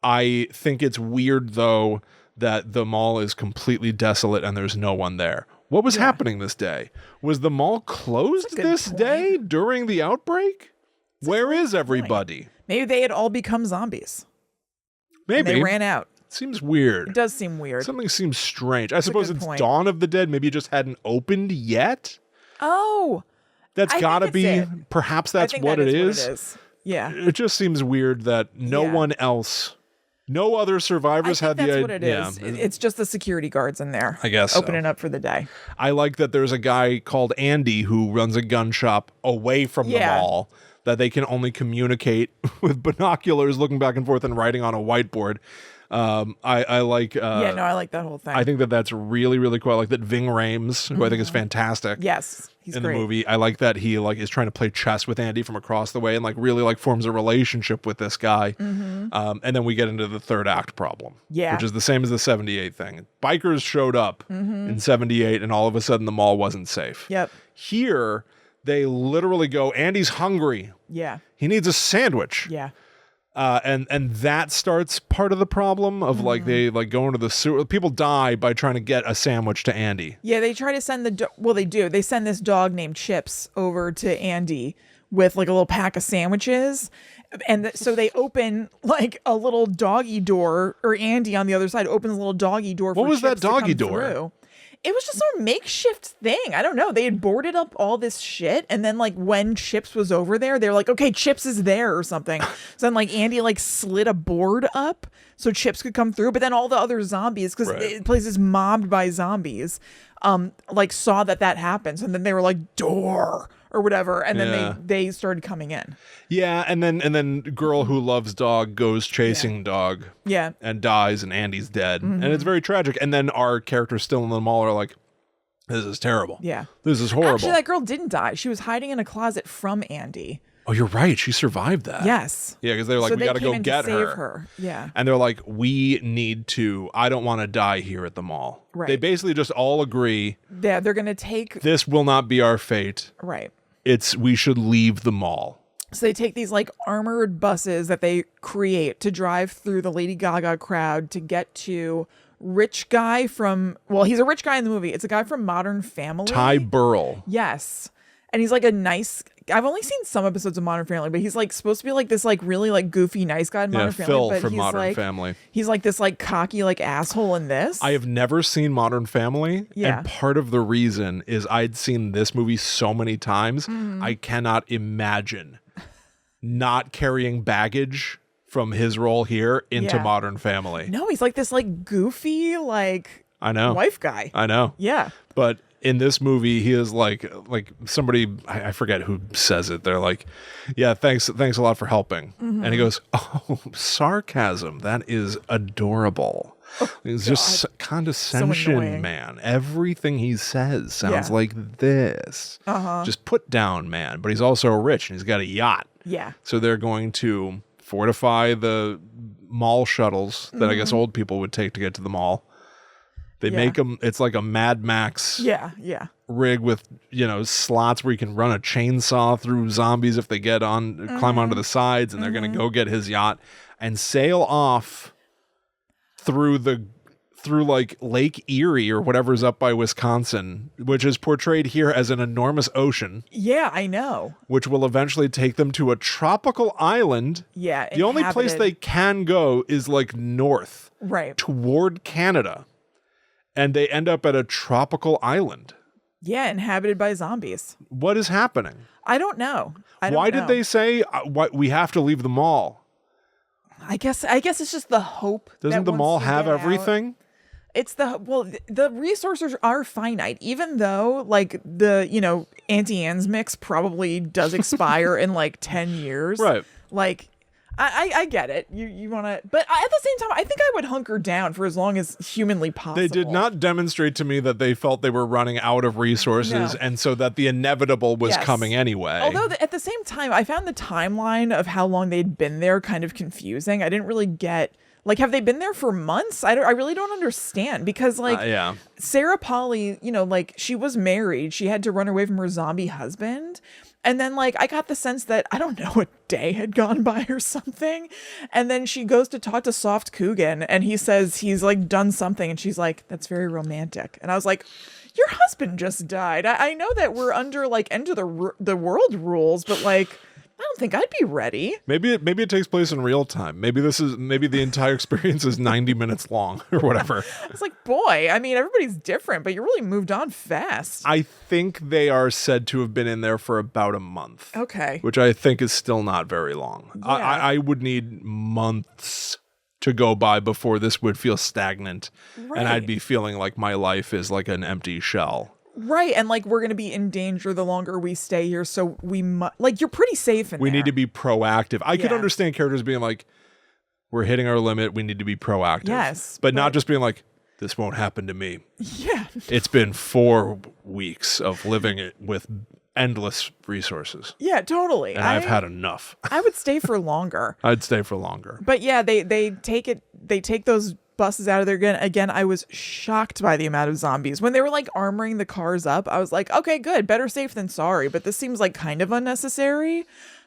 I think it's weird, though, that the mall is completely desolate and there's no one there. What was happening this day? Was the mall closed this day during the outbreak? Where is everybody? Maybe they had all become zombies. Maybe. They ran out. Seems weird. It does seem weird. Something seems strange. I suppose good it's point. Dawn of the Dead. Maybe it just hadn't opened yet. Oh, That's I gotta think be. it's it. Perhaps I that's think what that it is is. what it is. Yeah. It just seems weird that no Yeah. one else, no other I survivors think had the that's idea. what it is. It's just the security guards in there. I guess so. opening up for the day. I like that there's a guy called Andy who runs a gun shop away from the Yeah. mall that they can only communicate with binoculars, looking back and forth and writing on a whiteboard. I like. Yeah, no, I like that whole thing. I think that that's really, really cool. I like that Ving Rhames, who I think is fantastic. Yes, he's in great. the movie. I like that he like is trying to play chess with Andy from across the way and like really like forms a relationship with this guy. And then we get into the third act problem, Yeah. which is the same as the 78 thing. Bikers showed up in 78 and all of a sudden the mall wasn't safe. Yep. Here, they literally go, Andy's hungry. Yeah. He needs a sandwich. Yeah. And that starts part of the problem of like they like go into the sewer. People die by trying to get a sandwich to Andy. Yeah, they try to send they do. They send this dog named Chips over to Andy with like a little pack of sandwiches. And so they open like a little doggy door, or Andy on the other side opens a little doggy door. What for was that Chips to doggy come door? through. It was just a makeshift thing. I don't know. They had boarded up all this shit, and then like when Chips was over there, they were like, "Okay, Chips is there" or something. So then like Andy like slid a board up so Chips could come through, but then all the other zombies, because the place is mobbed by zombies, like saw that happened, and then they were like door or whatever, and then they started coming in. Yeah, and then girl who loves dog goes chasing dog. Yeah. And dies, and Andy's dead. And it's very tragic. And then our characters still in the mall are like, this is terrible. Yeah. This is horrible. Actually, that girl didn't die. She was hiding in a closet from Andy. Oh, you're right. She survived that. Yes. Yeah, because they're like, So we they got to came go in to get save her. Yeah. And they're like, we need to, I don't want to die here at the mall. Right. They basically just all agree, Yeah, they're going to take... this will not be our fate. Right. We should leave the mall. So they take these like armored buses that they create to drive through the Lady Gaga crowd to get to rich guy from... Well, he's a rich guy in the movie. It's a guy from Modern Family. Ty Burrell. Yes. And he's like a nice... I've only seen some episodes of Modern Family, but he's like supposed to be like this like really like goofy nice guy in Modern Family. Phil but from he's Modern like, Family. He's like this like cocky like asshole in this. I have never seen Modern Family. Yeah. And part of the reason is I'd seen this movie so many times, I cannot imagine not carrying baggage from his role here into Yeah. Modern Family. No, he's like this like goofy like I know. wife guy. I know. Yeah. But in this movie, he is like somebody, I forget who says it. They're like, yeah, thanks a lot for helping. And he goes, oh, sarcasm. That is adorable. He's just condescension, annoying. man. Everything he says sounds Yeah. like this. Just put down, man. But he's also rich and he's got a yacht. Yeah. So they're going to fortify the mall shuttles that I guess old people would take to get to the mall. They make them, it's like a Mad Max Yeah. Yeah. rig with, slots where you can run a chainsaw through zombies if they get on, climb onto the sides, and they're going to go get his yacht and sail off through like Lake Erie or whatever's up by Wisconsin, which is portrayed here as an enormous ocean, Yeah, I know. which will eventually take them to a tropical island. Yeah. The only place inhabited. they can go is like north Right. toward Canada. And they end up at a tropical island. Yeah, inhabited by zombies. What is happening? I don't know. Why did they say we have to leave the mall? I guess it's just the hope. Doesn't that the mall once you have get out- everything? It's the resources are finite, even though like the Auntie Anne's mix probably does expire in like 10 years. Right. Like I get it. You want to, but at the same time, I think I would hunker down for as long as humanly possible. They did not demonstrate to me that they felt they were running out of resources, No. and so that the inevitable was Yes. coming anyway. Although at the same time, I found the timeline of how long they'd been there kind of confusing. I didn't really get, like, have they been there for months? I really don't understand, because like yeah. Sarah Polly, like she was married. She had to run away from her zombie husband. And then like I got the sense that, I don't know, a day had gone by or something. And then she goes to talk to Soft Coogan and he says he's like done something. And she's like, that's very romantic. And I was like, your husband just died. I know that we're under like end of the world rules, but like I don't think I'd be ready. Maybe it takes place in real time. Maybe the entire experience is 90 minutes long or whatever. It's like, boy, I mean, everybody's different, but you really moved on fast. I think they are said to have been in there for about a month. Okay. Which I think is still not very long. Yeah. I would need months to go by before this would feel stagnant. Right. And I'd be feeling like my life is like an empty shell. Right. And like, we're going to be in danger the longer we stay here. So we like, you're pretty safe in We there. need to be proactive. I could Yeah. understand characters being like, we're hitting our limit. We need to be proactive. Yes, But not just being like, this won't happen to me. Yeah. It's been 4 weeks of living it with endless resources. Yeah, totally. And I've had enough. I would stay for longer. I'd stay for longer. But yeah, they take those buses out of there again. I was shocked by the amount of zombies. When they were like armoring the cars up, I was like, okay, good, better safe than sorry. But this seems like kind of unnecessary.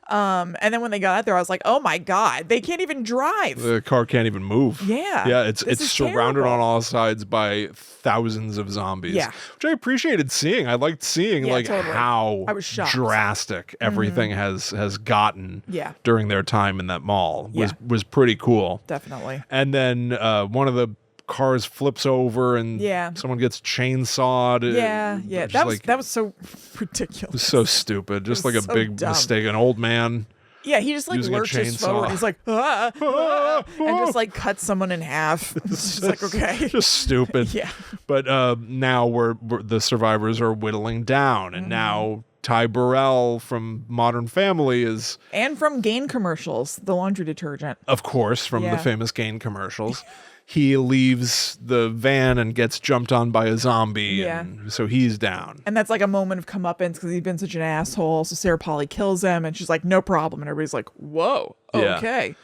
And then when they got out there, I was like, oh my God, they can't even drive. The car can't even move. Yeah. Yeah, This it's is surrounded terrible. on all sides by thousands of zombies. Yeah. Which I appreciated seeing. I liked seeing Yeah, like totally. how I was shocked. drastic everything has gotten Yeah. during their time in that mall. Yeah. Was pretty cool. Definitely. And then one of the cars flips over and Yeah. someone gets chainsawed. Yeah. Just That was so ridiculous. so stupid. Just like a so big dumb. mistake. An old man. Yeah, he just like Using a lurches chainsaw. forward. He's like, and just like cuts someone in half. It's just like, okay. Just stupid. Yeah. But now we're the survivors are whittling down, and now Ty Burrell from Modern Family is, And from Gain commercials, the laundry detergent. of course, from the Yeah. famous Gain commercials. He leaves the van and gets jumped on by a zombie, Yeah. and so he's down. And that's like a moment of comeuppance because he's been such an asshole. So Sarah Polly kills him and she's like, no problem. And everybody's like, whoa, Yeah. okay.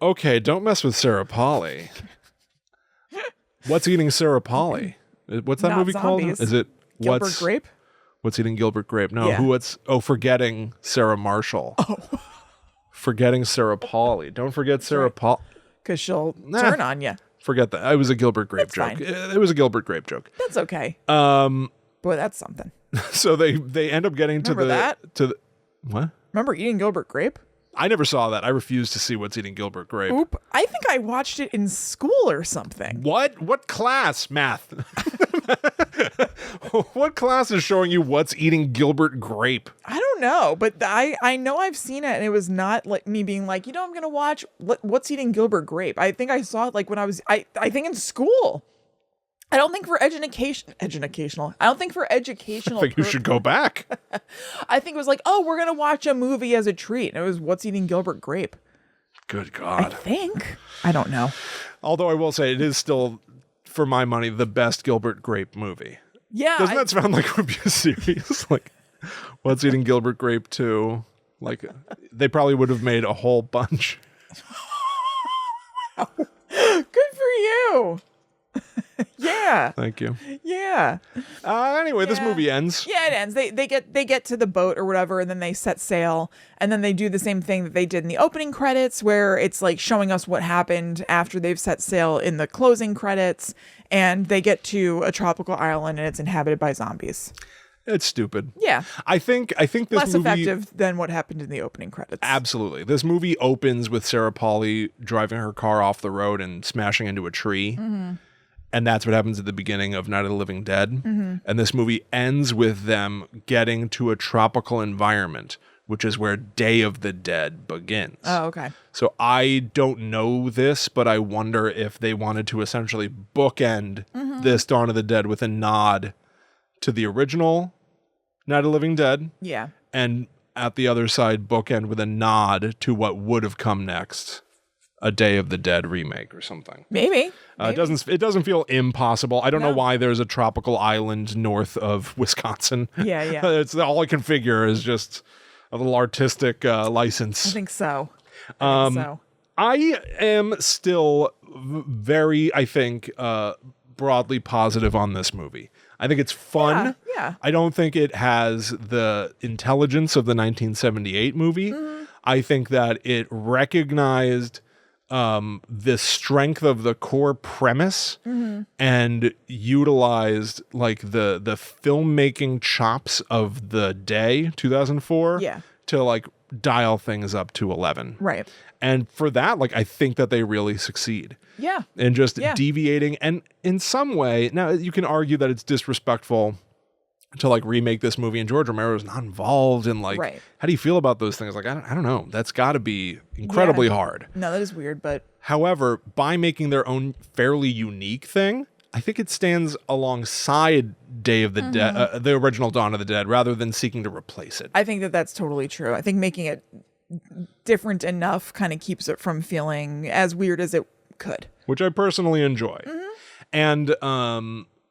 Okay, don't mess with Sarah Polly. What's eating Sarah Polly? What's that Not movie zombies. called? Is it Gilbert Grape? What's eating Gilbert Grape? No, Yeah. Forgetting Sarah Marshall. Oh. Forgetting Sarah Polly. Don't forget Sarah Paul. Because she'll turn on you. Forget that. It was a Gilbert Grape That's joke. fine. It was a Gilbert Grape joke. That's okay. Um, Boy, that's something. so they end up getting Remember that? to the what? Remember eating Gilbert Grape? I never saw that. I refused to see What's Eating Gilbert Grape. Oop. I think I watched it in school or something. What? What class? Math. What class is showing you What's Eating Gilbert Grape? I don't know, but I know I've seen it, and it was not like me being like, I'm gonna watch What's Eating Gilbert Grape. I think I saw it like when I was I think in school. I don't think for educational. I don't think for educational. I think you should go back. I think it was like, oh, we're gonna watch a movie as a treat. And it was What's Eating Gilbert Grape. Good I God. think. I don't know. Although I will say it is still, for my money, the best Gilbert Grape movie. Yeah. Doesn't that sound like it would be a series? Like, What's Eating Gilbert Grape 2? Like, they probably would have made a whole bunch. Good for you. Yeah. Thank you. Yeah. Anyway, this Yeah. movie ends. Yeah, it ends. They get to the boat or whatever, and then they set sail, and then they do the same thing that they did in the opening credits, where it's like showing us what happened after they've set sail in the closing credits, and they get to a tropical island and it's inhabited by zombies. It's stupid. Yeah. I think this Less movie effective than what happened in the opening credits. Absolutely. This movie opens with Sarah Polly driving her car off the road and smashing into a tree. Mm-hmm. And that's what happens at the beginning of Night of the Living Dead. Mm-hmm. And this movie ends with them getting to a tropical environment, which is where Day of the Dead begins. Oh, okay. So I don't know this, but I wonder if they wanted to essentially bookend Mm-hmm. this Dawn of the Dead with a nod to the original Night of the Living Dead. Yeah. And at the other side, bookend with a nod to what would have come next, a Day of the Dead remake or something. Maybe. It doesn't feel impossible. I don't know No. why there's a tropical island north of Wisconsin. Yeah, yeah. It's all I can figure is just a little artistic I license. think so. I think so. I am still very, I think, broadly positive on this movie. I think it's fun. Yeah. I don't think it has the intelligence of the 1978 movie. Mm-hmm. I think that it recognized the strength of the core premise Mm-hmm. and utilized like the filmmaking chops of the day, 2004, Yeah. to like dial things up to 11. Right. And for that, like, I think that they really succeed. Yeah. And just deviating. And in some way, now you can argue that it's disrespectful to like remake this movie and George Romero is not involved in like, how do you feel about those things? Like, I don't know. That's got to be incredibly hard. No, that is weird, but. However, by making their own fairly unique thing, I think it stands alongside Day of the Dead, the original Dawn of the Dead, rather than seeking to replace it. I think that that's totally true. I think making it different enough kind of keeps it from feeling as weird as it could. Which I personally enjoy. And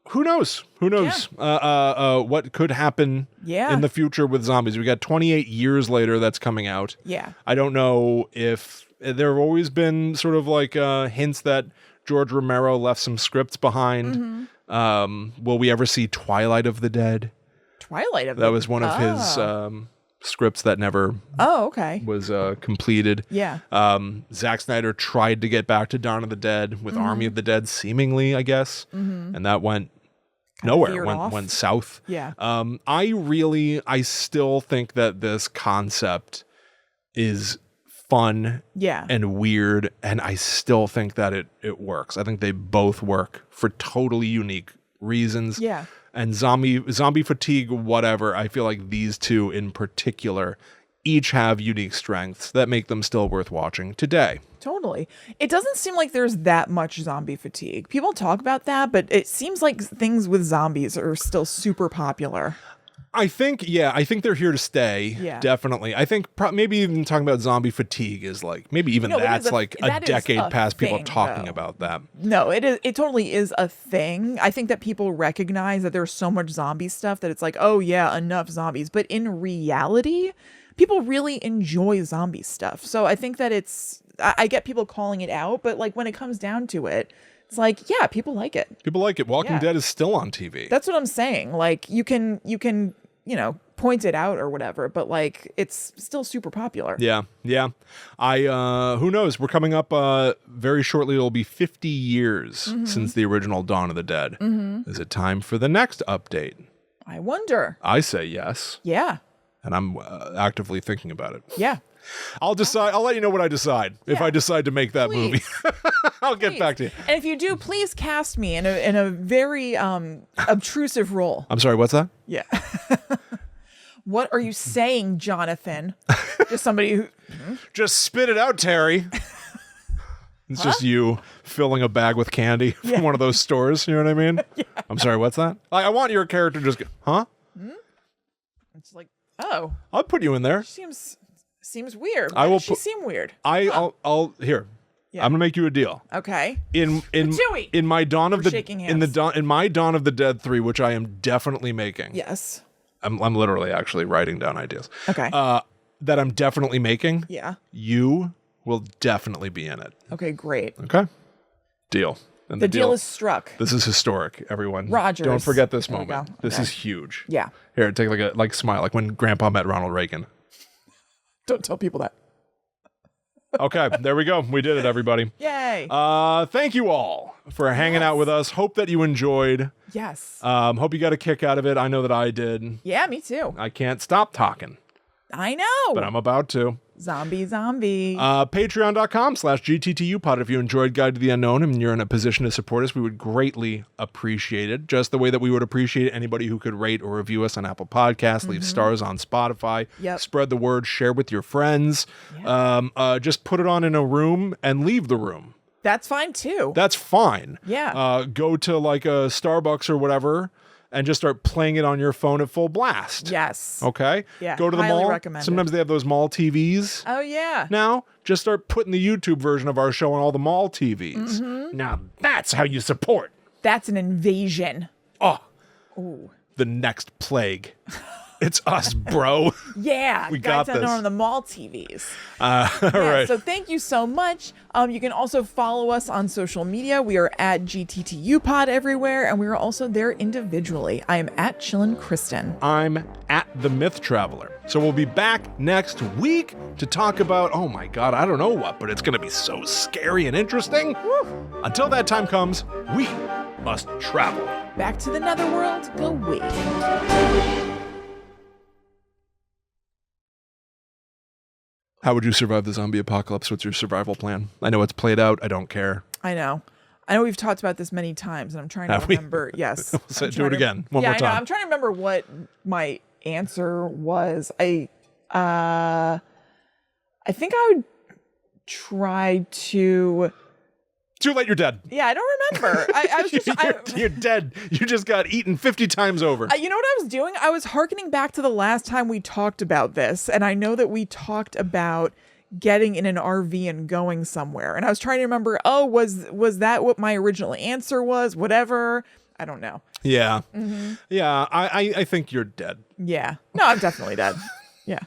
who knows? Who knows what could happen in the future with zombies? We got 28 years later that's coming out. Yeah. I don't know if there have always been sort of like hints that George Romero left some scripts behind. Will we ever see Twilight of the Dead? Twilight of the Dead? That was one of his scripts that never was completed. Yeah. Zack Snyder tried to get back to Dawn of the Dead with Army of the Dead, seemingly, I guess. And that went nowhere, went south. Yeah. I still think that this concept is fun and weird, and I still think that it works. I think they both work for totally unique reasons. Yeah. And zombie fatigue, whatever, I feel like these two in particular each have unique strengths that make them still worth watching today. Totally. It doesn't seem like there's that much zombie fatigue. People talk about that, but it seems like things with zombies are still super popular. I think they're here to stay. Yeah. Definitely. I think maybe even talking about zombie fatigue is like, maybe even that's like a decade past people talking about that. No, it totally is a thing. I think that people recognize that there's so much zombie stuff that it's like, oh yeah, enough zombies. But in reality, people really enjoy zombie stuff. So I think that I get people calling it out, but like when it comes down to it, it's like, yeah, people like it. People like it. Walking Dead is still on TV. That's what I'm saying. Like you can, point it out or whatever, but like it's still super popular. Yeah. Yeah. Who knows? We're coming up very shortly. It'll be 50 years since the original Dawn of the Dead. Is it time for the next update? I wonder. I say yes. Yeah. And I'm actively thinking about it. Yeah. I'll decide. I'll let you know what I decide. If I decide to make that movie, I'll get back to you. And if you do, please cast me in a very obtrusive role. I'm sorry. What's that? Yeah. What are you saying, Jonathan? Just somebody who just spit it out, Terry. It's just you filling a bag with candy from one of those stores. You know what I mean? Yeah. I'm sorry. What's that? I want your character to just go, huh? It's like, oh, I'll put you in there. Seems weird. I will. She seem weird. I'll here. Yeah. I'm gonna make you a deal. Okay. In my Dawn of the shaking hands. in my Dawn of the Dead 3, which I am definitely making. Yes. I'm literally actually writing down ideas. Okay. That I'm definitely making. Yeah. You will definitely be in it. Okay, great. Okay. Deal. And the deal is struck. This is historic, everyone. Rogers. Don't forget this moment. This is huge. Yeah. Here, take like smile, like when Grandpa met Ronald Reagan. Don't tell people that. Okay, there we go. We did it, everybody. Yay. Thank you all for hanging out with us. Hope that you enjoyed. Yes. Hope you got a kick out of it. I know that I did. Yeah, me too. I can't stop talking. I know. But I'm about to. Zombie. Patreon.com/GTTUpod. If you enjoyed Guide to the Unknown and you're in a position to support us, we would greatly appreciate it. Just the way that we would appreciate anybody who could rate or review us on Apple Podcasts, leave stars on Spotify, spread the word, share with your friends. Just put it on in a room and leave the room. That's fine too. That's fine. Yeah. Go to like a Starbucks or whatever and just start playing it on your phone at full blast. Yes. Okay? Yeah. Go to the mall. Recommended. Sometimes they have those mall TVs. Oh, yeah. Now, just start putting the YouTube version of our show on all the mall TVs. Now, that's how you support. That's an invasion. Oh. Ooh. The next plague. It's us, bro. Yeah. We got this. On the mall TVs. All right. So thank you so much. You can also follow us on social media. We are at GTTUpod everywhere, and we are also there individually. I am at Chillin' Kristen. I'm at The Myth Traveler. So we'll be back next week to talk about, oh my God, I don't know what, but it's going to be so scary and interesting. Woo. Until that time comes, we must travel. Back to the netherworld, go we. How would you survive the zombie apocalypse? What's your survival plan? I know it's played out. I don't care. I know we've talked about this many times, and I'm trying to remember. Yes. Do it again. One more I know. time. I'm trying to remember what my answer was. I think I would try to... Too late, you're dead. Yeah, I don't remember. I was just... You're dead. You just got eaten 50 times over. You know what I was doing? I was hearkening back to the last time we talked about this, and I know that we talked about getting in an RV and going somewhere. And I was trying to remember, was that what my original answer was? Whatever. I don't know. Yeah. Yeah, I think you're dead. Yeah. No, I'm definitely dead. Yeah.